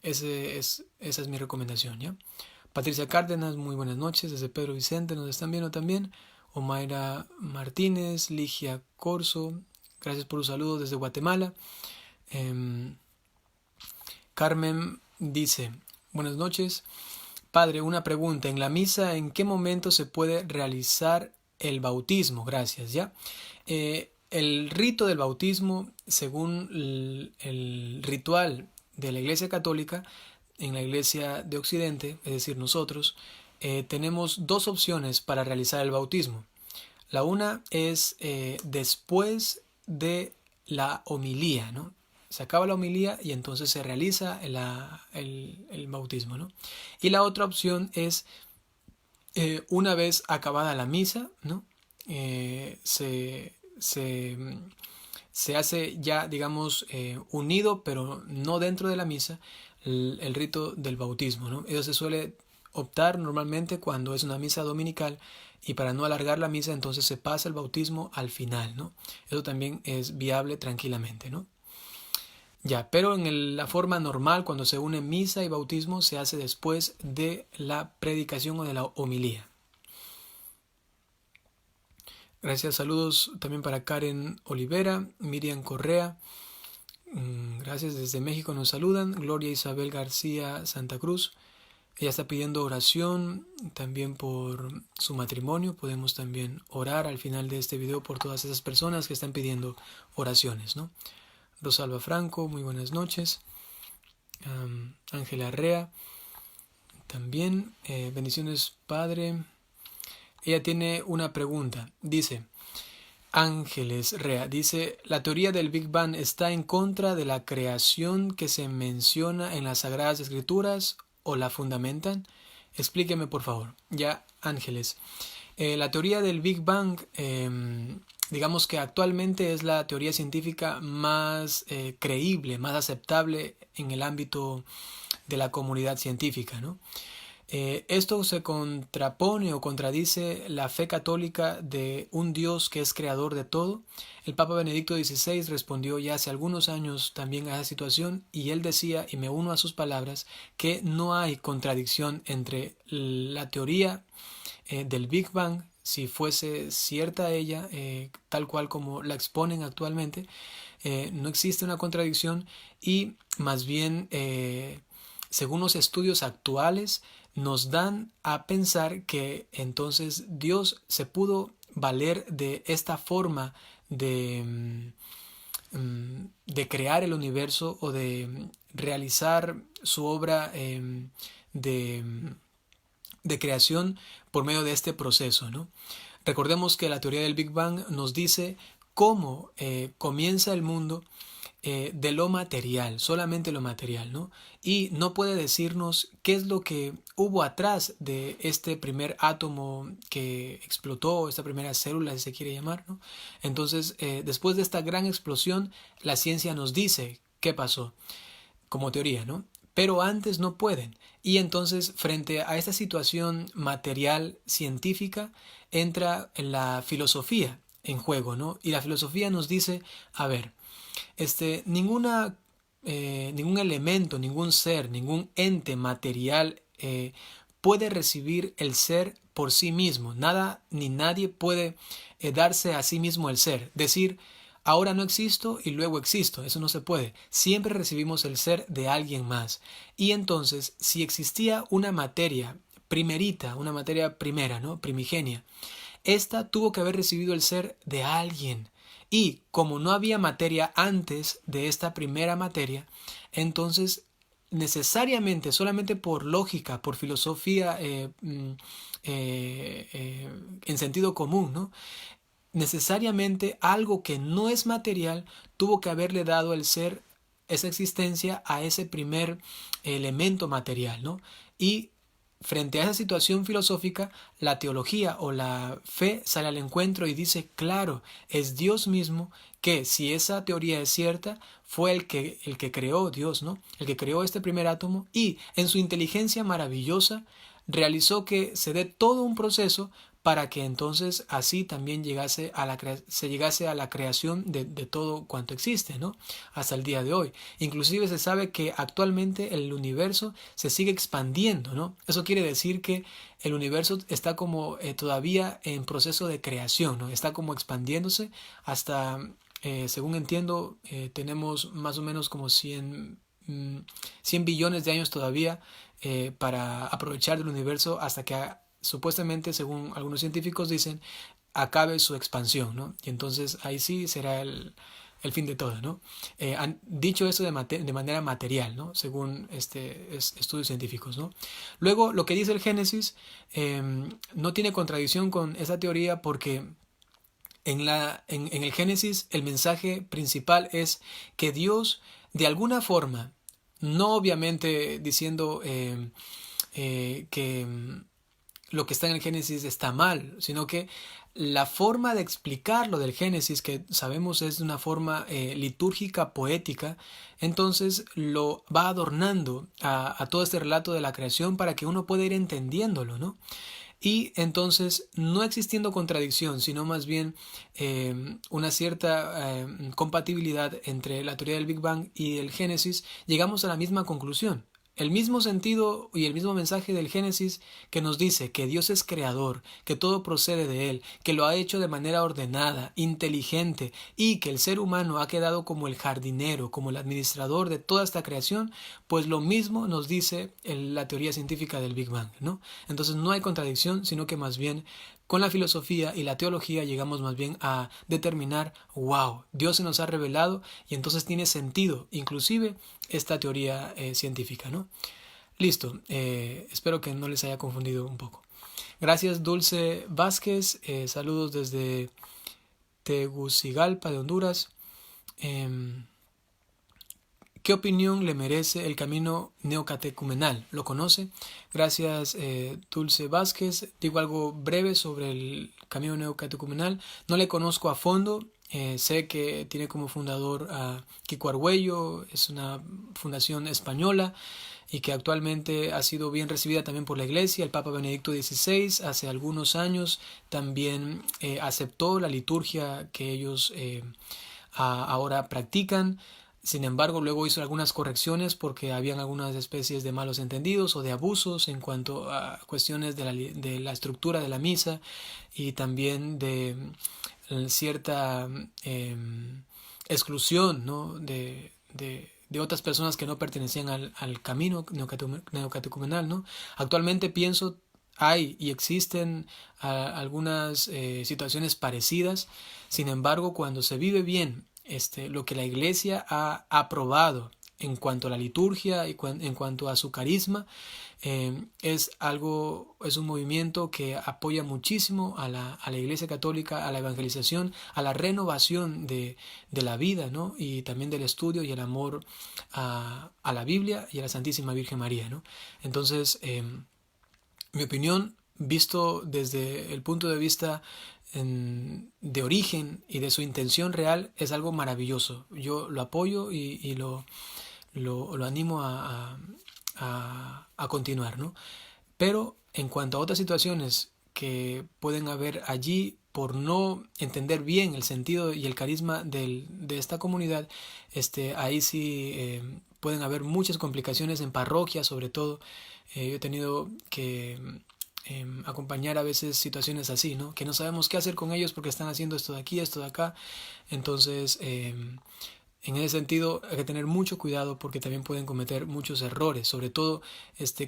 S1: esa es mi recomendación, ¿ya? Patricia Cárdenas, muy buenas noches, desde Pedro Vicente nos están viendo también. Omaira Martínez, Ligia Corso, gracias por un saludo desde Guatemala. Carmen dice, buenas noches. Padre, una pregunta. En la misa, ¿en qué momento se puede realizar el bautismo? Gracias, ¿ya? El rito del bautismo, según el ritual de la Iglesia Católica, en la Iglesia de Occidente, es decir, nosotros, tenemos dos opciones para realizar el bautismo. La una es después de la homilía, ¿no? Se acaba la homilía y entonces se realiza el bautismo, ¿no? Y la otra opción es una vez acabada la misa, ¿no? Se hace ya, digamos, unido, pero no dentro de la misa, el rito del bautismo, ¿no? Eso se suele optar normalmente cuando es una misa dominical y para no alargar la misa entonces se pasa el bautismo al final, ¿no? Eso también es viable tranquilamente, ¿no? Ya, pero en la forma normal cuando se une misa y bautismo se hace después de la predicación o de la homilía. Gracias, saludos también para Karen Olivera, Miriam Correa. Gracias, desde México nos saludan. Gloria Isabel García Santa Cruz. Ella está pidiendo oración también por su matrimonio. Podemos también orar al final de este video por todas esas personas que están pidiendo oraciones, ¿no? Rosalba Franco, muy buenas noches. Ángela Rea, también bendiciones, Padre. Ella tiene una pregunta. Dice, Ángeles Rea, dice, ¿la teoría del Big Bang está en contra de la creación que se menciona en las Sagradas Escrituras o la fundamentan? Explíqueme, por favor. Ya, Ángeles. La teoría del Big Bang, digamos que actualmente es la teoría científica más creíble, más aceptable en el ámbito de la comunidad científica, ¿no? Esto se contrapone o contradice la fe católica de un Dios que es creador de todo. El Papa Benedicto XVI respondió ya hace algunos años también a esa situación y él decía, y me uno a sus palabras, que no hay contradicción entre la teoría del Big Bang, si fuese cierta ella, tal cual como la exponen actualmente, no existe una contradicción y más bien, según los estudios actuales, nos dan a pensar que entonces Dios se pudo valer de esta forma de crear el universo o de realizar su obra de, de creación por medio de este proceso, ¿no? Recordemos que la teoría del Big Bang nos dice cómo comienza el mundo de lo material, solamente lo material, ¿no? Y no puede decirnos qué es lo que hubo atrás de este primer átomo que explotó, esta primera célula, si se quiere llamar, ¿no? Entonces, después de esta gran explosión, la ciencia nos dice qué pasó, como teoría, ¿no? Pero antes no pueden. Y entonces, frente a esta situación material científica, entra la filosofía en juego, ¿no? Y la filosofía nos dice, a ver, ningún elemento, ningún ser, ningún ente material puede recibir el ser por sí mismo. Nada ni nadie puede darse a sí mismo el ser. Decir, ahora no existo y luego existo. Eso no se puede. Siempre recibimos el ser de alguien más. Y entonces, si existía una materia primerita, una materia primera, ¿no? Primigenia, esta tuvo que haber recibido el ser de alguien. Y como no había materia antes de esta primera materia, entonces necesariamente, solamente por lógica, por filosofía en sentido común, ¿no? Necesariamente algo que no es material tuvo que haberle dado el ser, esa existencia, a ese primer elemento material, ¿no? Y frente a esa situación filosófica, la teología o la fe sale al encuentro y dice, claro, es Dios mismo que, si esa teoría es cierta, fue el que creó Dios, ¿no? El que creó este primer átomo y en su inteligencia maravillosa realizó que se dé todo un proceso para que entonces así también se llegase a la creación de todo cuanto existe, ¿no? Hasta el día de hoy. Inclusive se sabe que actualmente el universo se sigue expandiendo, ¿no? Eso quiere decir que el universo está como todavía en proceso de creación, ¿no? Está como expandiéndose hasta, según entiendo, tenemos más o menos como 100 billones de años todavía para aprovechar del universo hasta que supuestamente, según algunos científicos dicen, acabe su expansión, ¿no? Y entonces ahí sí será el fin de todo, ¿no? Han dicho eso de manera material, ¿no? Según estudios científicos, ¿no? Luego, lo que dice el Génesis no tiene contradicción con esa teoría porque en el Génesis el mensaje principal es que Dios, de alguna forma, no obviamente diciendo que lo que está en el Génesis está mal, sino que la forma de explicar lo del Génesis, que sabemos es de una forma litúrgica, poética, entonces lo va adornando a todo este relato de la creación para que uno pueda ir entendiéndolo, ¿no? Y entonces, no existiendo contradicción, sino más bien una cierta compatibilidad entre la teoría del Big Bang y el Génesis, llegamos a la misma conclusión. El mismo sentido y el mismo mensaje del Génesis que nos dice que Dios es creador, que todo procede de Él, que lo ha hecho de manera ordenada, inteligente y que el ser humano ha quedado como el jardinero, como el administrador de toda esta creación, pues lo mismo nos dice la teoría científica del Big Bang, ¿no? Entonces no hay contradicción, sino que más bien con la filosofía y la teología llegamos más bien a determinar, wow, Dios se nos ha revelado y entonces tiene sentido, inclusive esta teoría científica, ¿no? Listo, espero que no les haya confundido un poco. Gracias Dulce Vázquez, saludos desde Tegucigalpa de Honduras. ¿Qué opinión le merece el camino neocatecumenal? ¿Lo conoce? Gracias, Dulce Vázquez. Digo algo breve sobre el camino neocatecumenal. No le conozco a fondo. Sé que tiene como fundador a Kiko Argüello. Es una fundación española y que actualmente ha sido bien recibida también por la Iglesia. El Papa Benedicto XVI hace algunos años también aceptó la liturgia que ellos ahora practican. Sin embargo, luego hizo algunas correcciones porque habían algunas especies de malos entendidos o de abusos en cuanto a cuestiones de la estructura de la misa y también de cierta exclusión, ¿no? de otras personas que no pertenecían al camino neocatecumenal, ¿no? Actualmente pienso hay y existen algunas situaciones parecidas. Sin embargo, cuando se vive bien lo que la Iglesia ha aprobado en cuanto a la liturgia y en cuanto a su carisma, es un movimiento que apoya muchísimo a la Iglesia Católica, a la evangelización, a la renovación de la vida, ¿no? Y también del estudio y el amor a la Biblia y a la Santísima Virgen María, ¿no? Entonces, mi opinión, visto desde el punto de vista de origen y de su intención real, es algo maravilloso. Yo lo apoyo y lo animo a continuar, ¿no? Pero en cuanto a otras situaciones que pueden haber allí por no entender bien el sentido y el carisma de esta comunidad, ahí sí pueden haber muchas complicaciones en parroquias, sobre todo. Yo he tenido que acompañar a veces situaciones así, ¿no? Que no sabemos qué hacer con ellos porque están haciendo esto de aquí, esto de acá. Entonces, en ese sentido hay que tener mucho cuidado porque también pueden cometer muchos errores, sobre todo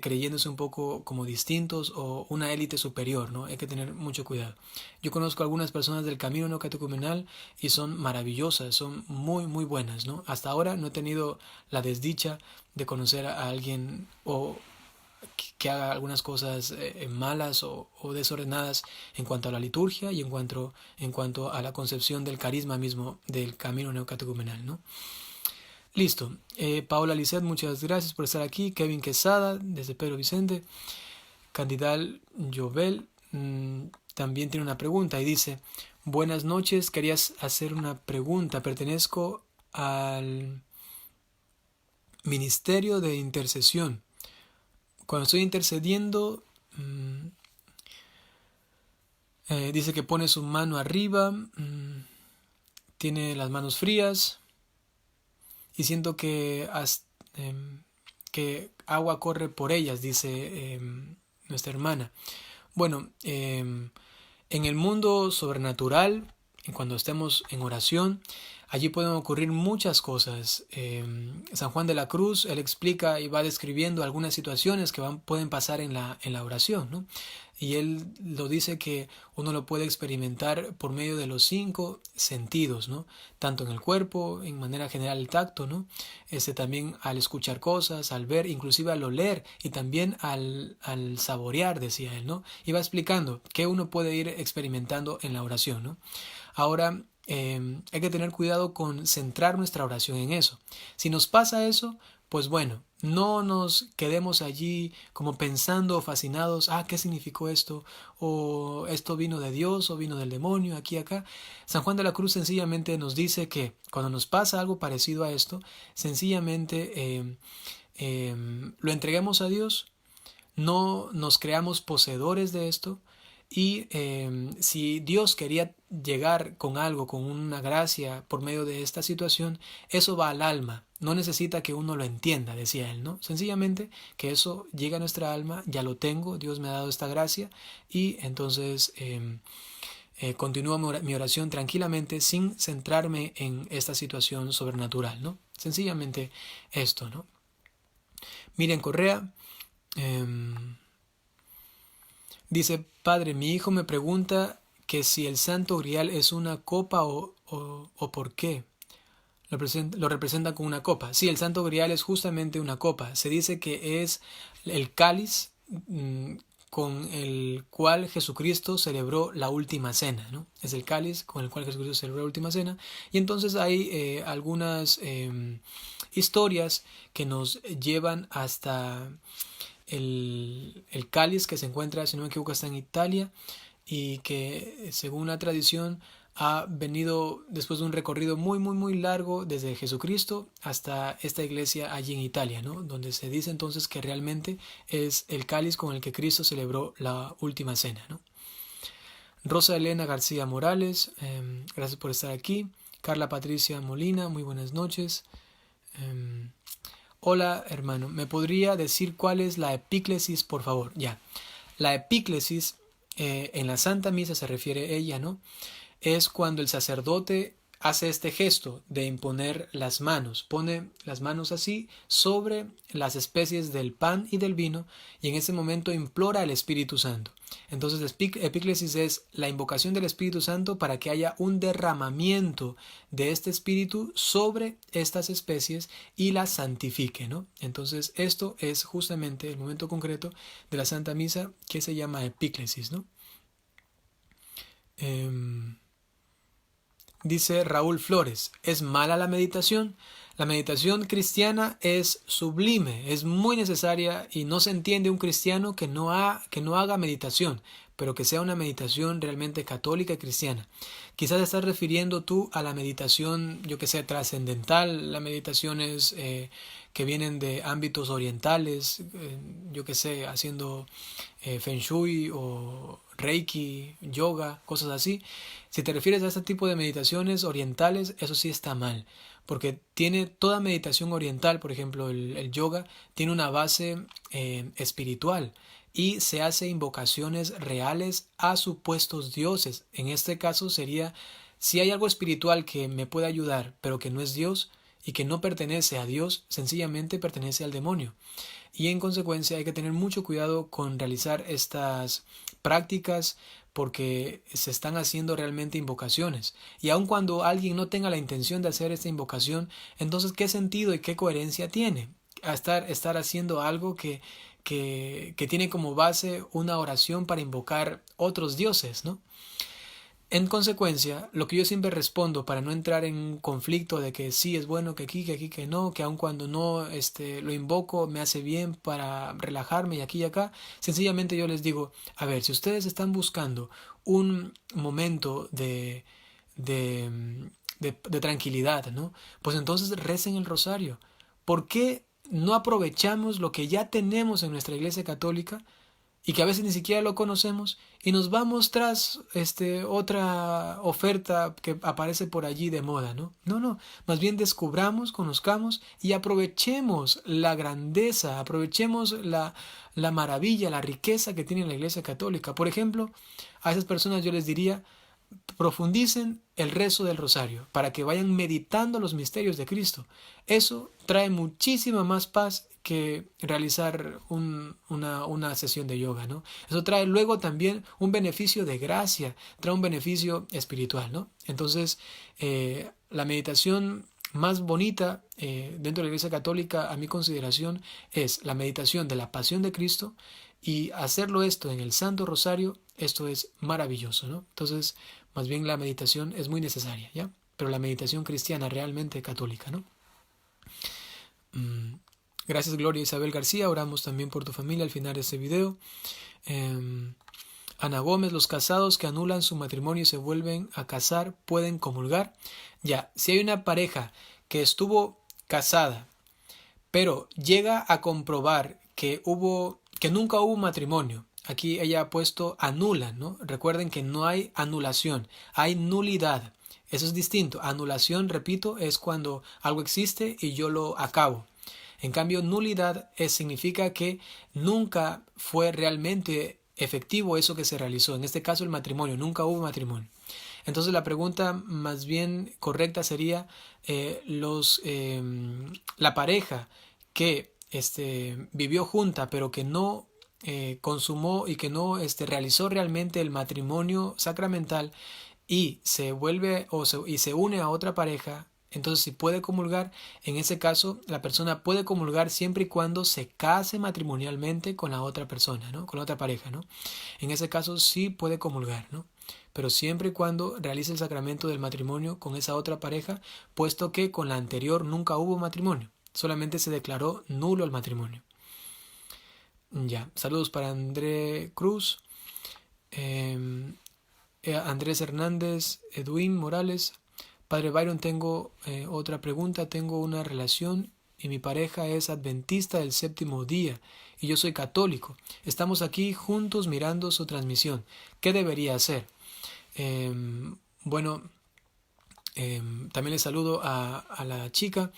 S1: creyéndose un poco como distintos o una élite superior, ¿no? Hay que tener mucho cuidado. Yo conozco algunas personas del camino no catecumenal y son maravillosas, son muy muy buenas, ¿no? Hasta ahora no he tenido la desdicha de conocer a alguien o que haga algunas cosas malas o desordenadas en cuanto a la liturgia y en cuanto a la concepción del carisma mismo del camino neocatecumenal, ¿no? Listo. Paola Lisset, muchas gracias por estar aquí. Kevin Quesada, desde Pedro Vicente. Candidal Jovel también tiene una pregunta y dice: buenas noches, querías hacer una pregunta. Pertenezco al Ministerio de Intercesión. Cuando estoy intercediendo, dice que pone su mano arriba, tiene las manos frías y siento que agua corre por ellas, dice nuestra hermana. Bueno, en el mundo sobrenatural, cuando estemos en oración, allí pueden ocurrir muchas cosas. San Juan de la Cruz, él explica y va describiendo algunas situaciones que pueden pasar en la oración, ¿no? Y él lo dice que uno lo puede experimentar por medio de los 5 sentidos, ¿no? Tanto en el cuerpo, en manera general el tacto, ¿no? También al escuchar cosas, al ver, inclusive al oler y también al saborear, decía él, ¿no? Y va explicando que uno puede ir experimentando en la oración, ¿no? Ahora, hay que tener cuidado con centrar nuestra oración en eso. Si nos pasa eso, pues bueno, no nos quedemos allí como pensando o fascinados, ¿qué significó esto? O esto vino de Dios o vino del demonio, aquí, acá. San Juan de la Cruz sencillamente nos dice que cuando nos pasa algo parecido a esto, sencillamente lo entreguemos a Dios, no nos creamos poseedores de esto. Y si Dios quería llegar con algo, con una gracia por medio de esta situación, eso va al alma. No necesita que uno lo entienda, decía él, ¿no? Sencillamente que eso llega a nuestra alma, ya lo tengo, Dios me ha dado esta gracia y entonces continúo mi oración tranquilamente sin centrarme en esta situación sobrenatural, ¿no? Sencillamente esto, ¿no? Miren Correa. Dice: padre, mi hijo me pregunta que si el Santo Grial es una copa o por qué lo representa con una copa. Sí, el Santo Grial es justamente una copa. Se dice que es el cáliz con el cual Jesucristo celebró la última cena, ¿no? Es el cáliz con el cual Jesucristo celebró la última cena. Y entonces hay algunas historias que nos llevan hasta el cáliz que se encuentra, si no me equivoco, está en Italia y que según la tradición ha venido después de un recorrido muy muy muy largo desde Jesucristo hasta esta iglesia allí en Italia, ¿no? Donde se dice entonces que realmente es el cáliz con el que Cristo celebró la última cena, ¿no? Rosa Elena García Morales, gracias por estar aquí. Carla Patricia Molina, muy buenas noches. Em, Hola, hermano. ¿Me podría decir cuál es la epíclesis, por favor? Ya. La epíclesis, en la Santa Misa se refiere ella, ¿no? Es cuando el sacerdote hace este gesto de imponer las manos, pone las manos así sobre las especies del pan y del vino y en ese momento implora al Espíritu Santo. Entonces epíclesis es la invocación del Espíritu Santo para que haya un derramamiento de este Espíritu sobre estas especies y las santifique, ¿no? Entonces esto es justamente el momento concreto de la Santa Misa que se llama epíclesis, ¿no? Dice Raúl Flores, ¿es mala la meditación? La meditación cristiana es sublime, es muy necesaria y no se entiende un cristiano que no haga meditación, pero que sea una meditación realmente católica y cristiana. Quizás estás refiriendo tú a la meditación, yo que sé, trascendental, las meditaciones que vienen de ámbitos orientales, yo que sé, haciendo Feng Shui o Reiki, yoga, cosas así. Si te refieres a este tipo de meditaciones orientales, eso sí está mal, porque tiene toda meditación oriental, por ejemplo, el yoga, tiene una base espiritual y se hace invocaciones reales a supuestos dioses. En este caso sería, si hay algo espiritual que me puede ayudar, pero que no es Dios y que no pertenece a Dios, sencillamente pertenece al demonio. Y en consecuencia hay que tener mucho cuidado con realizar estas prácticas porque se están haciendo realmente invocaciones. Y aun cuando alguien no tenga la intención de hacer esta invocación, entonces ¿qué sentido y qué coherencia tiene? A estar haciendo algo que tiene como base una oración para invocar otros dioses, ¿no? En consecuencia, lo que yo siempre respondo para no entrar en un conflicto de que sí es bueno, que aquí, que no, que aun cuando no lo invoco me hace bien para relajarme y aquí y acá, sencillamente yo les digo, a ver, si ustedes están buscando un momento de, de tranquilidad, ¿no? Pues entonces recen el rosario. ¿Por qué no aprovechamos lo que ya tenemos en nuestra Iglesia Católica y que a veces ni siquiera lo conocemos y nos vamos tras otra oferta que aparece por allí de moda, ¿no? No, más bien descubramos, conozcamos y aprovechemos la grandeza, aprovechemos la maravilla, la riqueza que tiene la Iglesia Católica. Por ejemplo, a esas personas yo les diría, profundicen el rezo del rosario para que vayan meditando los misterios de Cristo. Eso trae muchísima más paz que realizar una sesión de yoga, ¿no? Eso trae luego también un beneficio de gracia, trae un beneficio espiritual, ¿no? Entonces, la meditación más bonita dentro de la Iglesia Católica, a mi consideración, es la meditación de la pasión de Cristo y hacerlo esto en el Santo Rosario, esto es maravilloso, ¿no? Entonces, más bien la meditación es muy necesaria, ¿ya? Pero la meditación cristiana realmente católica, ¿no? Gracias Gloria Isabel García, oramos también por tu familia al final de este video. Ana Gómez, los casados que anulan su matrimonio y se vuelven a casar pueden comulgar. Ya, si hay una pareja que estuvo casada, pero llega a comprobar que nunca hubo matrimonio. Aquí ella ha puesto anulan, ¿no? Recuerden que no hay anulación, hay nulidad. Eso es distinto. Anulación, repito, es cuando algo existe y yo lo acabo. En cambio, nulidad significa que nunca fue realmente efectivo eso que se realizó. En este caso, el matrimonio. Nunca hubo matrimonio. Entonces, la pregunta más bien correcta sería la pareja que vivió junta, pero que no consumó y que no realizó realmente el matrimonio sacramental y se vuelve y se une a otra pareja. Entonces, si puede comulgar, en ese caso, la persona puede comulgar siempre y cuando se case matrimonialmente con la otra persona, ¿no? Con la otra pareja, ¿no? En ese caso sí puede comulgar, ¿no? Pero siempre y cuando realice el sacramento del matrimonio con esa otra pareja, puesto que con la anterior nunca hubo matrimonio, solamente se declaró nulo el matrimonio. Ya, saludos para André Cruz, Andrés Hernández, Edwin Morales. Padre Byron, tengo otra pregunta. Tengo una relación y mi pareja es adventista del séptimo día y yo soy católico. Estamos aquí juntos mirando su transmisión. ¿Qué debería hacer? Bueno, también le saludo a la chica.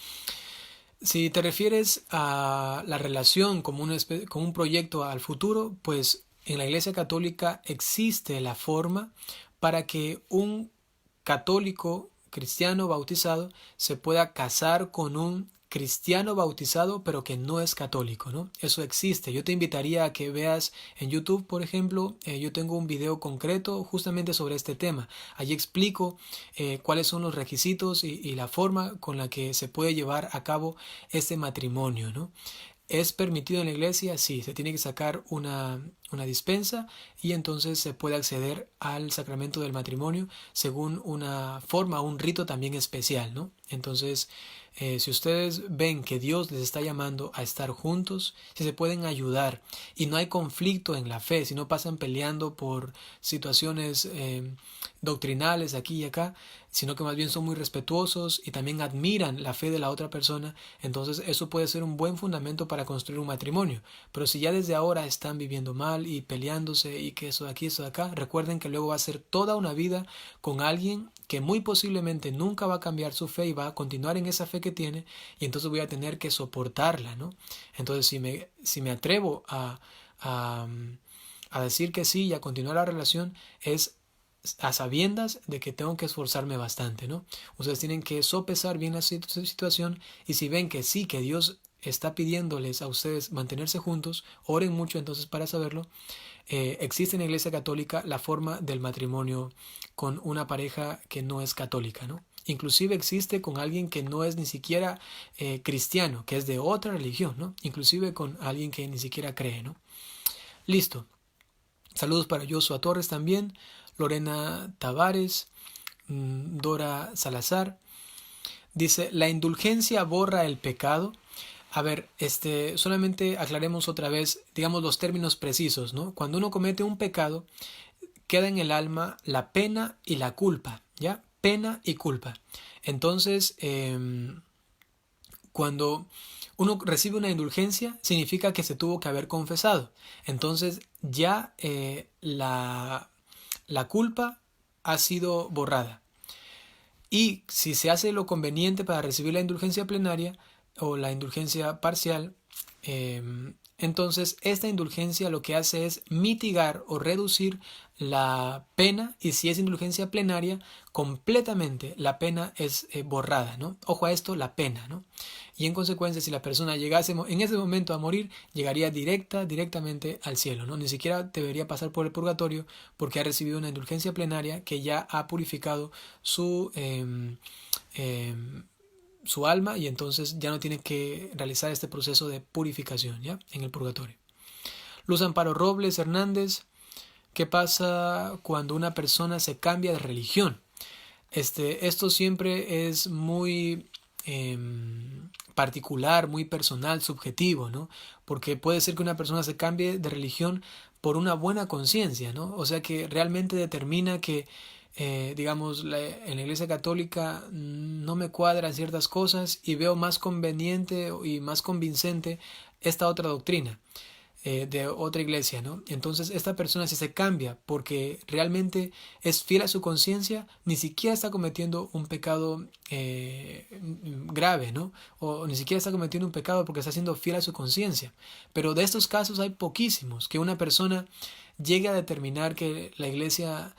S1: Si te refieres a la relación como como un proyecto al futuro, pues en la Iglesia Católica existe la forma para que un católico cristiano bautizado se pueda casar con un cristiano bautizado pero que no es católico, ¿no? Eso existe. Yo te invitaría a que veas en YouTube, por ejemplo, yo tengo un video concreto justamente sobre este tema. Allí explico cuáles son los requisitos y la forma con la que se puede llevar a cabo este matrimonio, ¿no? ¿Es permitido en la iglesia? Sí, se tiene que sacar una dispensa y entonces se puede acceder al sacramento del matrimonio según una forma, un rito también especial, ¿no? Entonces, si ustedes ven que Dios les está llamando a estar juntos, si se pueden ayudar y no hay conflicto en la fe, si no pasan peleando por situaciones doctrinales aquí y acá, sino que más bien son muy respetuosos y también admiran la fe de la otra persona, entonces eso puede ser un buen fundamento para construir un matrimonio. Pero si ya desde ahora están viviendo mal y peleándose y que eso de aquí, eso de acá, recuerden que luego va a ser toda una vida con alguien que muy posiblemente nunca va a cambiar su fe y va a continuar en esa fe que tiene, y entonces voy a tener que soportarla, ¿no? Entonces si me atrevo a, a decir que sí y a continuar la relación, es a sabiendas de que tengo que esforzarme bastante, ¿no? Ustedes tienen que sopesar bien la situación, y si ven que sí, que Dios está pidiéndoles a ustedes mantenerse juntos, oren mucho entonces para saberlo. Existe en la Iglesia Católica la forma del matrimonio con una pareja que no es católica, ¿no? Inclusive existe con alguien que no es ni siquiera cristiano, que es de otra religión, ¿no? Inclusive con alguien que ni siquiera cree, ¿no? Listo. Saludos para Joshua Torres también, Lorena Tavares, Dora Salazar. Dice, ¿la indulgencia borra el pecado? A ver, solamente aclaremos otra vez, digamos, los términos precisos, ¿no? Cuando uno comete un pecado, queda en el alma la pena y la culpa, ¿ya? Pena y culpa. Entonces, cuando uno recibe una indulgencia, significa que se tuvo que haber confesado. Entonces, ya la culpa ha sido borrada. Y si se hace lo conveniente para recibir la indulgencia plenaria o la indulgencia parcial, entonces esta indulgencia lo que hace es mitigar o reducir la pena, y si es indulgencia plenaria, completamente la pena es borrada, ¿no? Ojo a esto, la pena, ¿no? Y en consecuencia, si la persona llegase en ese momento a morir, llegaría directamente al cielo, ¿no? Ni siquiera debería pasar por el purgatorio, porque ha recibido una indulgencia plenaria que ya ha purificado su alma, y entonces ya no tiene que realizar este proceso de purificación, ¿ya? En el purgatorio. Luz Amparo Robles Hernández, ¿qué pasa cuando una persona se cambia de religión? Esto siempre es muy particular, muy personal, subjetivo, ¿no? Porque puede ser que una persona se cambie de religión por una buena conciencia, ¿no? O sea, que realmente determina que digamos, en la Iglesia Católica no me cuadran ciertas cosas y veo más conveniente y más convincente esta otra doctrina de otra iglesia, ¿no? Entonces esta persona, si se cambia porque realmente es fiel a su conciencia, ni siquiera está cometiendo un pecado grave, ¿no? O ni siquiera está cometiendo un pecado porque está siendo fiel a su conciencia. Pero de estos casos hay poquísimos, que una persona llegue a determinar que la iglesia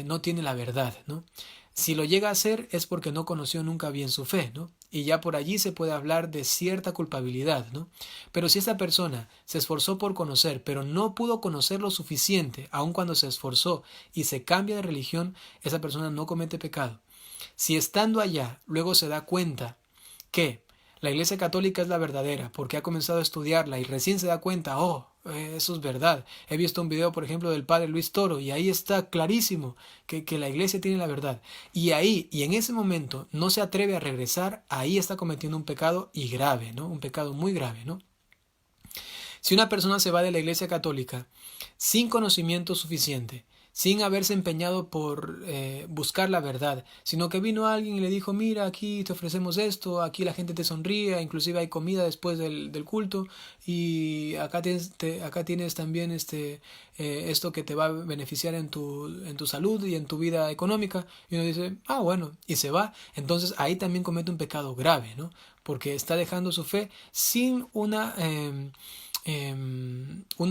S1: no tiene la verdad, ¿no? Si lo llega a hacer es porque no conoció nunca bien su fe, ¿no? Y ya por allí se puede hablar de cierta culpabilidad, ¿no? Pero si esta persona se esforzó por conocer, pero no pudo conocer lo suficiente, aun cuando se esforzó, y se cambia de religión, esa persona no comete pecado. Si estando allá luego se da cuenta que la Iglesia Católica es la verdadera, porque ha comenzado a estudiarla y recién se da cuenta, oh, eso es verdad. He visto un video, por ejemplo, del padre Luis Toro, y ahí está clarísimo que la iglesia tiene la verdad. Y ahí, y en ese momento, no se atreve a regresar, ahí está cometiendo un pecado, y grave, ¿no? Un pecado muy grave, ¿no? Si una persona se va de la Iglesia Católica sin conocimiento suficiente, sin haberse empeñado por buscar la verdad, sino que vino alguien y le dijo, mira, aquí te ofrecemos esto, aquí la gente te sonríe, inclusive hay comida después del culto, y acá tienes también esto que te va a beneficiar en tu salud y en tu vida económica. Y uno dice, ah, bueno, y se va. Entonces ahí también comete un pecado grave, ¿no? Porque está dejando su fe sin una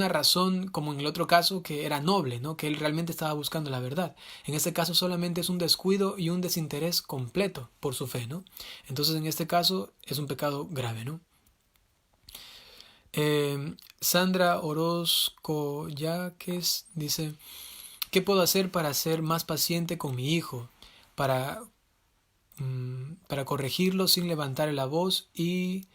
S1: razón, como en el otro caso, que era noble, ¿no? Que él realmente estaba buscando la verdad. En este caso solamente es un descuido y un desinterés completo por su fe, ¿no? Entonces en este caso es un pecado grave, ¿no? Sandra Orozco Yaques dice, ¿qué puedo hacer para ser más paciente con mi hijo? Para, para corregirlo sin levantar la voz y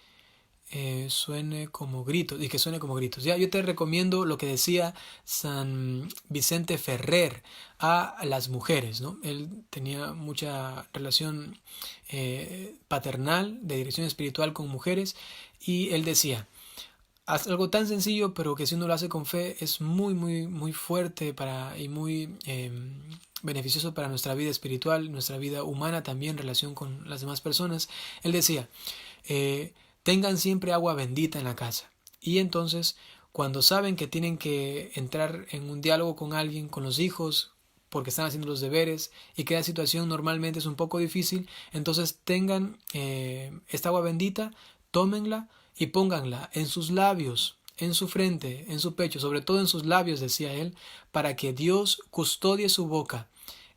S1: suene como gritos, y que suene como gritos. Ya, yo te recomiendo lo que decía San Vicente Ferrer a las mujeres, ¿no? Él tenía mucha relación paternal, de dirección espiritual con mujeres, y él decía, haz algo tan sencillo, pero que si uno lo hace con fe, es muy, muy, muy fuerte y muy beneficioso para nuestra vida espiritual, nuestra vida humana también, en relación con las demás personas. Él decía, tengan siempre agua bendita en la casa. Y entonces, cuando saben que tienen que entrar en un diálogo con alguien, con los hijos, porque están haciendo los deberes y que la situación normalmente es un poco difícil, entonces tengan esta agua bendita, tómenla y pónganla en sus labios, en su frente, en su pecho, sobre todo en sus labios, decía él, para que Dios custodie su boca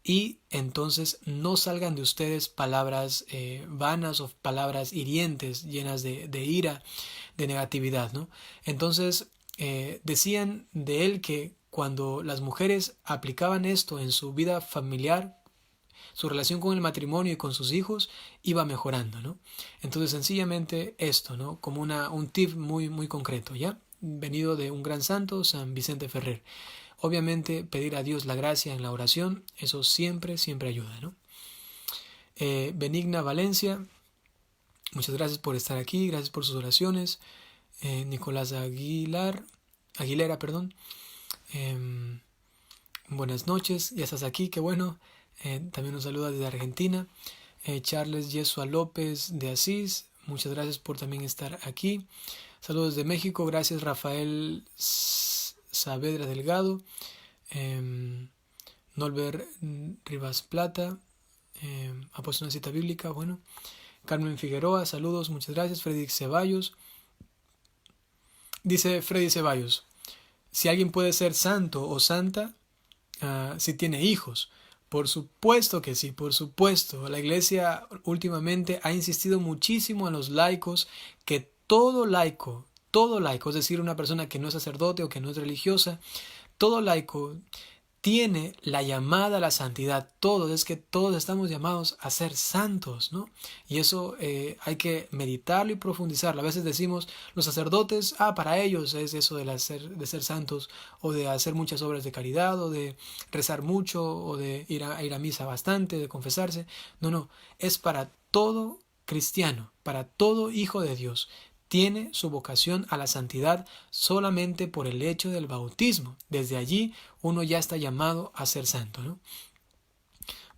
S1: y entonces no salgan de ustedes palabras vanas o palabras hirientes, llenas de ira, de negatividad, ¿no? Entonces decían de él que cuando las mujeres aplicaban esto en su vida familiar, su relación con el matrimonio y con sus hijos iba mejorando, ¿no? Entonces sencillamente esto, ¿no? Como un tip muy, muy concreto, ¿ya? Venido de un gran santo, San Vicente Ferrer. Obviamente pedir a Dios la gracia en la oración, eso siempre, siempre ayuda, ¿no? Benigna Valencia, muchas gracias por estar aquí, gracias por sus oraciones. Nicolás Aguilera, perdón. Buenas noches, ya estás aquí, qué bueno. También nos saluda desde Argentina. Charles Yesua López de Asís, muchas gracias por también estar aquí. Saludos de México, gracias Rafael Saavedra Delgado. Nolber Rivas Plata, ha puesto una cita bíblica, bueno. Carmen Figueroa, saludos, muchas gracias. Freddy Ceballos, dice Freddy Ceballos, si alguien puede ser santo o santa si tiene hijos. Por supuesto que sí, por supuesto. La Iglesia últimamente ha insistido muchísimo a los laicos que todo laico, es decir, una persona que no es sacerdote o que no es religiosa, todo laico tiene la llamada a la santidad. Es que todos estamos llamados a ser santos, ¿no? Y eso hay que meditarlo y profundizarlo. A veces decimos, los sacerdotes, para ellos es eso de ser santos, o de hacer muchas obras de caridad, o de rezar mucho, o de ir a misa bastante, de confesarse. No, es para todo cristiano, para todo hijo de Dios. Tiene su vocación a la santidad solamente por el hecho del bautismo. Desde allí uno ya está llamado a ser santo, ¿no?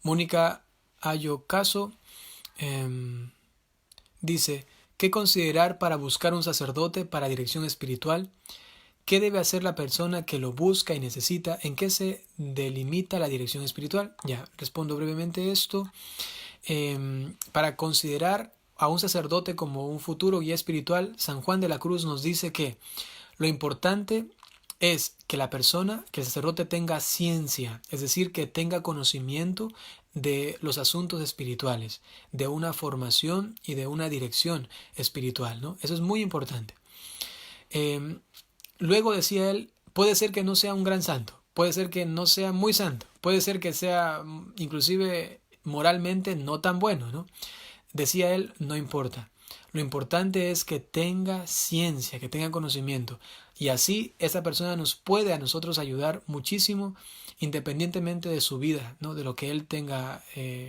S1: Mónica Ayocaso dice, ¿qué considerar para buscar un sacerdote para dirección espiritual? ¿Qué debe hacer la persona que lo busca y necesita? ¿En qué se delimita la dirección espiritual? Ya, respondo brevemente esto. Para considerar a un sacerdote como un futuro guía espiritual, San Juan de la Cruz nos dice que lo importante es que el sacerdote tenga ciencia, es decir, que tenga conocimiento de los asuntos espirituales, de una formación y de una dirección espiritual, ¿no? Eso es muy importante. Luego decía él, puede ser que no sea un gran santo, puede ser que no sea muy santo, puede ser que sea inclusive moralmente no tan bueno, ¿no? Decía él, no importa. Lo importante es que tenga ciencia, que tenga conocimiento. Y así esa persona nos puede a nosotros ayudar muchísimo, independientemente de su vida, ¿no? De lo que él tenga,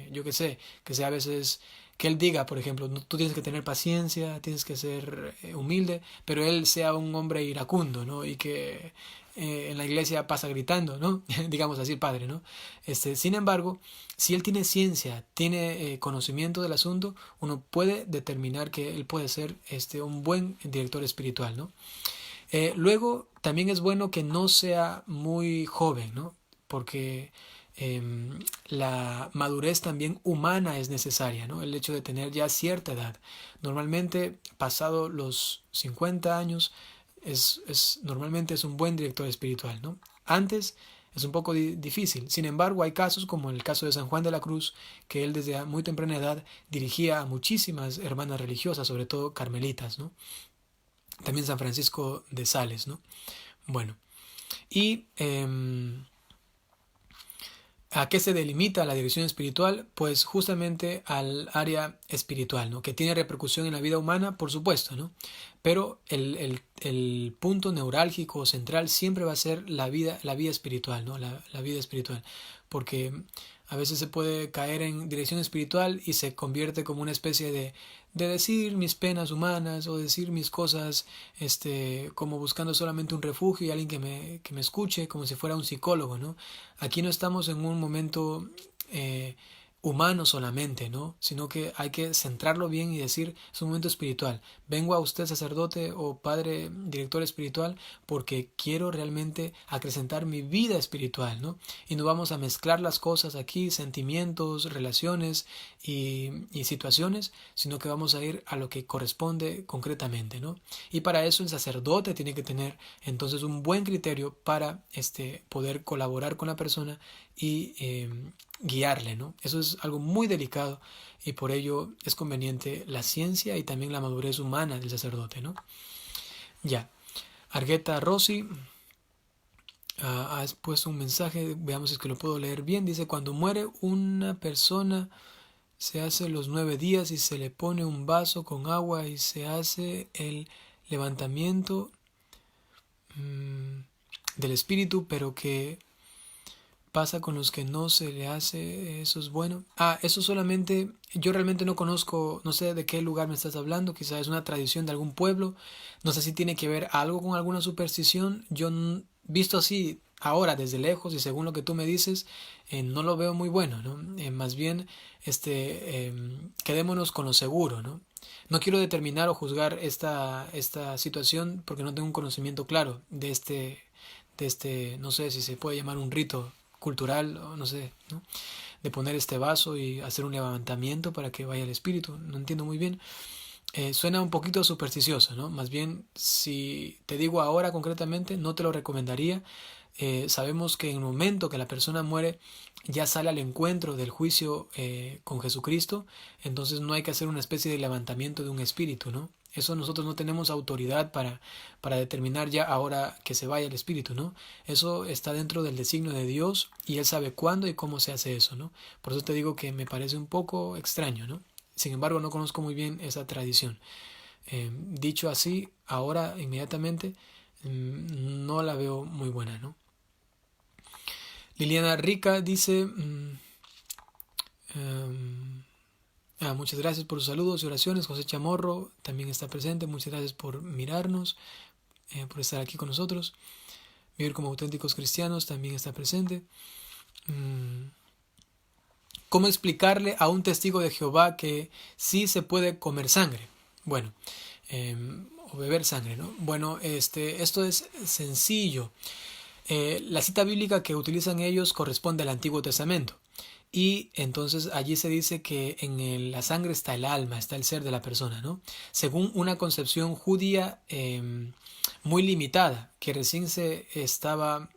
S1: yo qué sé, que sea a veces, que él diga, por ejemplo, tú tienes que tener paciencia, tienes que ser humilde, pero él sea un hombre iracundo, ¿no? Y que en la iglesia pasa gritando, ¿no? Digamos así, el padre, ¿no? Sin embargo, si él tiene ciencia, tiene conocimiento del asunto, uno puede determinar que él puede ser un buen director espiritual, ¿no? Luego, también es bueno que no sea muy joven, ¿no? Porque la madurez también humana es necesaria, ¿no? El hecho de tener ya cierta edad. Normalmente, pasado los 50 años, normalmente es un buen director espiritual, ¿no? Antes es un poco difícil. Sin embargo, hay casos como el caso de San Juan de la Cruz, que él desde muy temprana edad dirigía a muchísimas hermanas religiosas, sobre todo carmelitas, ¿no? También San Francisco de Sales, ¿no? Bueno, y ¿a qué se delimita la dirección espiritual? Pues justamente al área espiritual, ¿no? Que tiene repercusión en la vida humana, por supuesto, ¿no? Pero el punto neurálgico o central siempre va a ser la vida espiritual, ¿no? La vida espiritual. Porque a veces se puede caer en dirección espiritual y se convierte como una especie de decir mis penas humanas o decir mis cosas como buscando solamente un refugio y alguien que me escuche como si fuera un psicólogo, ¿no? Aquí no estamos en un momento humano solamente, ¿no? Sino que hay que centrarlo bien y decir, es un momento espiritual. Vengo a usted, sacerdote o padre, director espiritual, porque quiero realmente acrecentar mi vida espiritual, ¿no? Y no vamos a mezclar las cosas aquí, sentimientos, relaciones y situaciones, sino que vamos a ir a lo que corresponde concretamente, ¿no? Y para eso el sacerdote tiene que tener entonces un buen criterio para poder colaborar con la persona y guiarle, ¿no? Eso es algo muy delicado y por ello es conveniente la ciencia y también la madurez humana del sacerdote, ¿no? Ya. Argueta Rossi ha puesto un mensaje, veamos si es que lo puedo leer bien. Dice, cuando muere una persona se hace los 9 días y se le pone un vaso con agua y se hace el levantamiento del espíritu, pero que pasa con los que no se le hace, eso es bueno. Eso solamente, yo realmente no conozco, no sé de qué lugar me estás hablando, quizás es una tradición de algún pueblo, no sé si tiene que ver algo con alguna superstición, yo visto así ahora desde lejos y según lo que tú me dices, no lo veo muy bueno, ¿no? Más bien, quedémonos con lo seguro, ¿no? No quiero determinar o juzgar esta situación porque no tengo un conocimiento claro de no sé si se puede llamar un rito cultural, o no sé, ¿no? De poner este vaso y hacer un levantamiento para que vaya el espíritu, no entiendo muy bien. Suena un poquito supersticioso, ¿no? Más bien, si te digo ahora concretamente, no te lo recomendaría. Sabemos que en el momento que la persona muere, ya sale al encuentro del juicio con Jesucristo, entonces no hay que hacer una especie de levantamiento de un espíritu, ¿no? Eso nosotros no tenemos autoridad para determinar ya ahora que se vaya el espíritu, ¿no? Eso está dentro del designio de Dios y Él sabe cuándo y cómo se hace eso, ¿no? Por eso te digo que me parece un poco extraño, ¿no? Sin embargo, no conozco muy bien esa tradición. Dicho así, ahora inmediatamente no la veo muy buena, ¿no? Liliana Rica dice... muchas gracias por sus saludos y oraciones. José Chamorro también está presente. Muchas gracias por mirarnos, por estar aquí con nosotros. Vivir como auténticos cristianos también está presente. ¿Cómo explicarle a un testigo de Jehová que sí se puede comer sangre? Bueno, o beber sangre, ¿no? Bueno, esto es sencillo. La cita bíblica que utilizan ellos corresponde al Antiguo Testamento. Y entonces allí se dice que en la sangre está el alma, está el ser de la persona, ¿no? Según una concepción judía muy limitada, que recién se estaba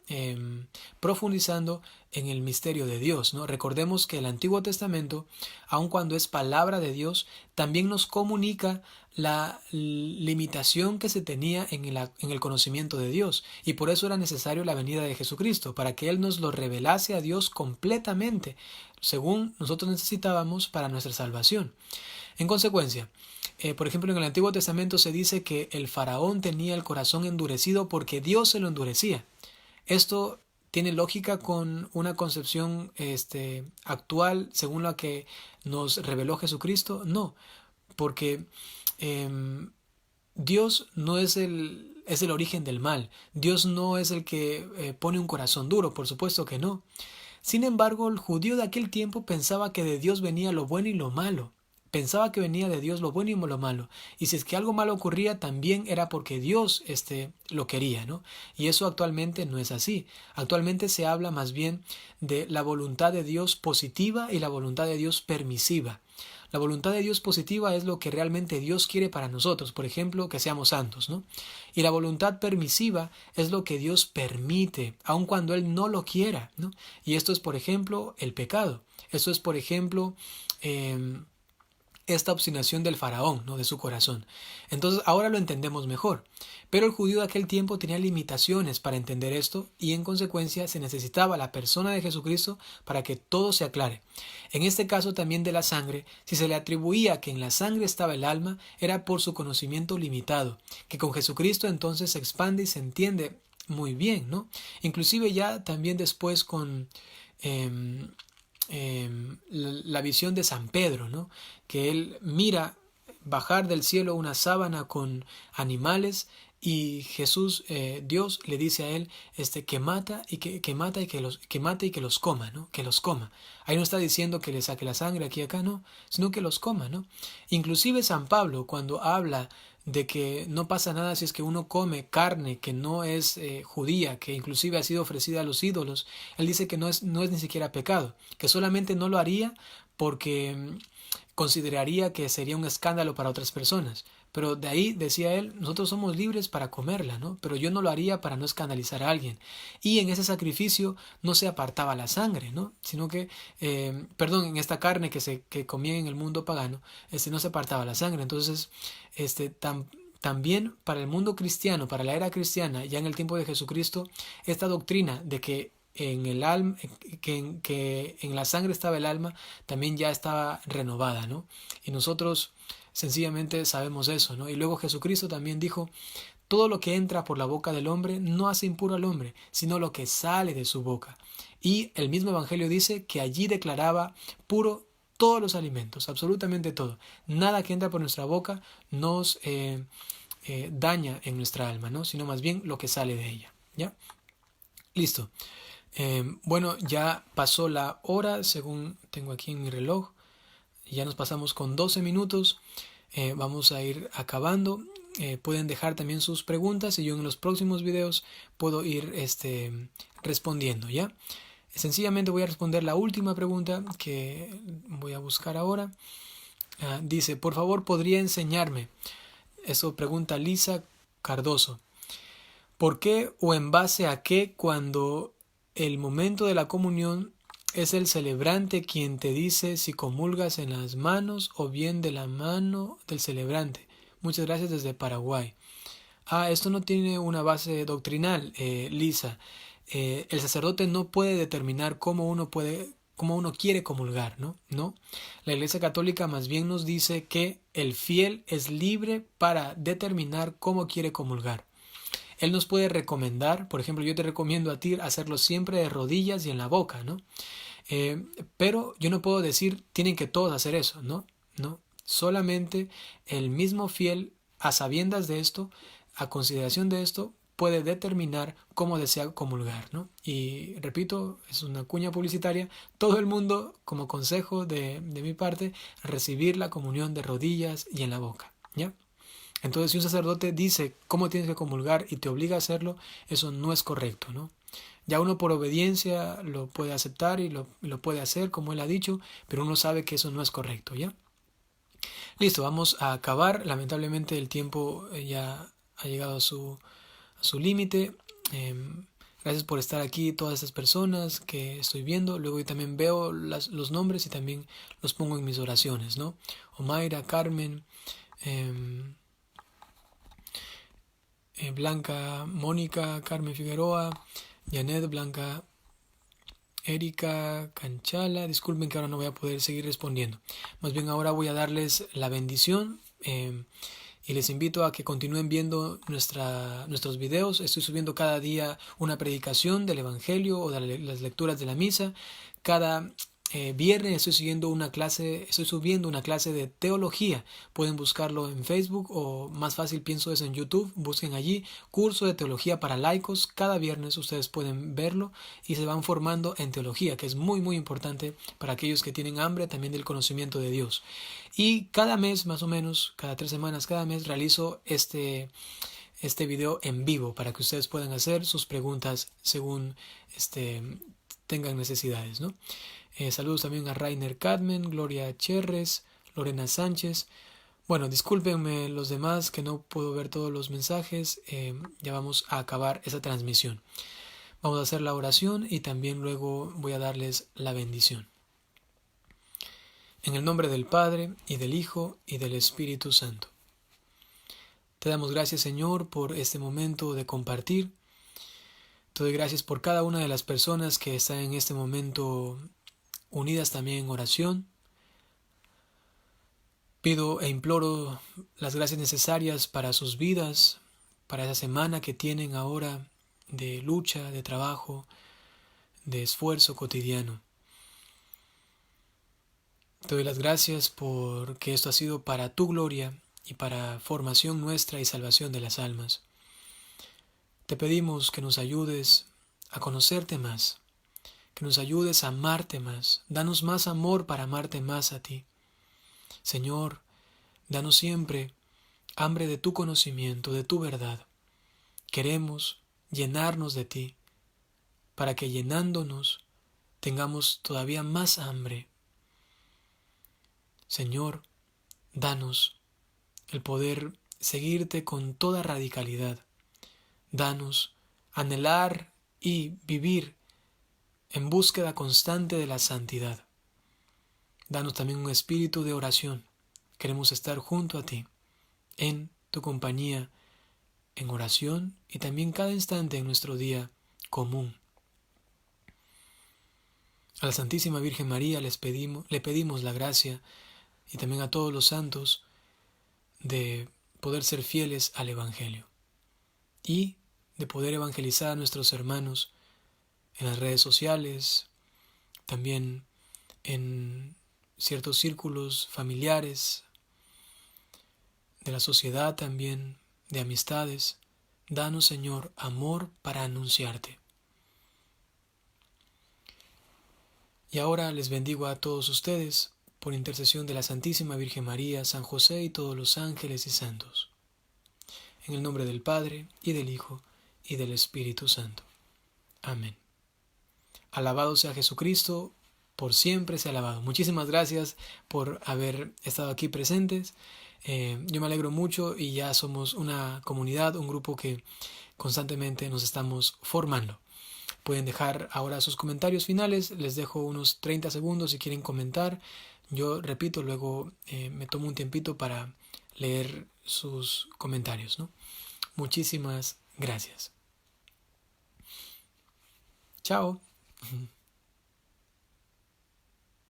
S1: profundizando en el misterio de Dios, ¿no? Recordemos que el Antiguo Testamento, aun cuando es palabra de Dios, también nos comunica la limitación que se tenía en el conocimiento de Dios, y por eso era necesario la venida de Jesucristo, para que Él nos lo revelase a Dios completamente, según nosotros necesitábamos para nuestra salvación. En consecuencia, por ejemplo, en el Antiguo Testamento se dice que el faraón tenía el corazón endurecido porque Dios se lo endurecía. Esto tiene lógica con una concepción actual según la que nos reveló Jesucristo. No, porque Dios no es el origen del mal. Dios no es el que pone un corazón duro, por supuesto que no. Sin embargo, el judío de aquel tiempo pensaba que de Dios venía lo bueno y lo malo. Pensaba que venía de Dios lo bueno y lo malo. Y si es que algo malo ocurría, también era porque Dios lo quería, ¿no? Y eso actualmente no es así. Actualmente se habla más bien de la voluntad de Dios positiva y la voluntad de Dios permisiva. La voluntad de Dios positiva es lo que realmente Dios quiere para nosotros, por ejemplo, que seamos santos, ¿no? Y la voluntad permisiva es lo que Dios permite, aun cuando Él no lo quiera, ¿no? Y esto es, por ejemplo, el pecado. Esto es, por ejemplo, esta obstinación del faraón, ¿no? De su corazón. Entonces ahora lo entendemos mejor. Pero el judío de aquel tiempo tenía limitaciones para entender esto y en consecuencia se necesitaba la persona de Jesucristo para que todo se aclare. En este caso también de la sangre, si se le atribuía que en la sangre estaba el alma, era por su conocimiento limitado, que con Jesucristo entonces se expande y se entiende muy bien, ¿no? Inclusive ya también después con la visión de San Pedro, ¿no? Que él mira bajar del cielo una sábana con animales y Jesús, Dios, le dice a él que mata y que mata y que mate y que los coma, ¿no? Que los coma. Ahí no está diciendo que le saque la sangre aquí y acá, no, sino que los coma, ¿no? Inclusive San Pablo, cuando habla de que no pasa nada si es que uno come carne que no es judía, que inclusive ha sido ofrecida a los ídolos, él dice que no es ni siquiera pecado, que solamente no lo haría porque consideraría que sería un escándalo para otras personas. Pero de ahí, decía él, nosotros somos libres para comerla, ¿no? Pero yo no lo haría para no escandalizar a alguien. Y en ese sacrificio no se apartaba la sangre, ¿no? Sino que, en esta carne que comía en el mundo pagano, no se apartaba la sangre. Entonces, también para el mundo cristiano, para la era cristiana, ya en el tiempo de Jesucristo, esta doctrina de que en el alma, que en la sangre estaba el alma, también ya estaba renovada, ¿no? Y nosotros sencillamente sabemos eso, ¿no? Y luego Jesucristo también dijo, todo lo que entra por la boca del hombre no hace impuro al hombre, sino lo que sale de su boca. Y el mismo Evangelio dice que allí declaraba puro todos los alimentos, absolutamente todo. Nada que entra por nuestra boca nos daña en nuestra alma, ¿no? Sino más bien lo que sale de ella, ¿ya? Listo. Bueno, ya pasó la hora, según tengo aquí en mi reloj. Ya nos pasamos con 12 minutos. Vamos a ir acabando. Pueden dejar también sus preguntas y yo en los próximos videos puedo ir respondiendo, ¿ya? Sencillamente voy a responder la última pregunta que voy a buscar ahora. Dice, por favor, ¿podría enseñarme? Eso pregunta Lisa Cardoso. ¿Por qué o en base a qué cuando el momento de la comunión es el celebrante quien te dice si comulgas en las manos o bien de la mano del celebrante? Muchas gracias desde Paraguay. Esto no tiene una base doctrinal, Lisa. El sacerdote no puede determinar cómo uno quiere comulgar, ¿no? No. La Iglesia Católica más bien nos dice que el fiel es libre para determinar cómo quiere comulgar. Él nos puede recomendar, por ejemplo, yo te recomiendo a ti hacerlo siempre de rodillas y en la boca, ¿no? Pero yo no puedo decir, tienen que todos hacer eso, ¿no? No. Solamente el mismo fiel, a sabiendas de esto, a consideración de esto, puede determinar cómo desea comulgar, ¿no? Y repito, es una cuña publicitaria, todo el mundo, como consejo de mi parte, recibir la comunión de rodillas y en la boca, ¿ya? Entonces, si un sacerdote dice cómo tienes que comulgar y te obliga a hacerlo, eso no es correcto, ¿no? Ya uno por obediencia lo puede aceptar y lo puede hacer como él ha dicho, pero uno sabe que eso no es correcto, ¿ya? Listo, vamos a acabar. Lamentablemente el tiempo ya ha llegado a su límite. Gracias por estar aquí, todas estas personas que estoy viendo. Luego yo también veo los nombres y también los pongo en mis oraciones, ¿no? Omaira, Carmen, Blanca, Mónica, Carmen Figueroa, Janet, Blanca, Erika, Canchala. Disculpen que ahora no voy a poder seguir respondiendo. Más bien ahora voy a darles la bendición y les invito a que continúen viendo nuestros videos. Estoy subiendo cada día una predicación del Evangelio o de las lecturas de la misa. Cada viernes estoy subiendo una clase de teología. Pueden buscarlo en Facebook o más fácil pienso es en YouTube. Busquen allí curso de teología para laicos. Cada viernes ustedes pueden verlo y se van formando en teología, que es muy muy importante para aquellos que tienen hambre también del conocimiento de Dios. Y cada mes, más o menos, cada 3 semanas, cada mes realizo este video en vivo para que ustedes puedan hacer sus preguntas según tengan necesidades, ¿no? Saludos también a Rainer Cadmen, Gloria Cherres, Lorena Sánchez. Bueno, discúlpenme los demás que no puedo ver todos los mensajes. Ya vamos a acabar esa transmisión. Vamos a hacer la oración y también luego voy a darles la bendición. En el nombre del Padre, y del Hijo, y del Espíritu Santo. Te damos gracias, Señor, por este momento de compartir. Te doy gracias por cada una de las personas que están en este momento unidas también en oración. Pido e imploro las gracias necesarias para sus vidas, para esa semana que tienen ahora de lucha, de trabajo, de esfuerzo cotidiano. Te doy las gracias porque esto ha sido para tu gloria y para formación nuestra y salvación de las almas. Te pedimos que nos ayudes a conocerte más, que nos ayudes a amarte más. Danos más amor para amarte más a ti. Señor, danos siempre hambre de tu conocimiento, de tu verdad. Queremos llenarnos de ti, para que llenándonos tengamos todavía más hambre. Señor, danos el poder seguirte con toda radicalidad. Danos anhelar y vivir en búsqueda constante de la santidad. Danos también un espíritu de oración. Queremos estar junto a ti, en tu compañía, en oración y también cada instante en nuestro día común. A la Santísima Virgen María le pedimos la gracia y también a todos los santos de poder ser fieles al Evangelio y de poder evangelizar a nuestros hermanos en las redes sociales, también en ciertos círculos familiares, de la sociedad también, de amistades. Danos, Señor, amor para anunciarte. Y ahora les bendigo a todos ustedes, por intercesión de la Santísima Virgen María, San José y todos los ángeles y santos. En el nombre del Padre, y del Hijo, y del Espíritu Santo. Amén. Alabado sea Jesucristo, por siempre sea alabado. Muchísimas gracias por haber estado aquí presentes. Yo me alegro mucho y ya somos una comunidad, un grupo que constantemente nos estamos formando. Pueden dejar ahora sus comentarios finales. Les dejo unos 30 segundos si quieren comentar. Yo repito, luego me tomo un tiempito para leer sus comentarios, ¿no? Muchísimas gracias. Chao.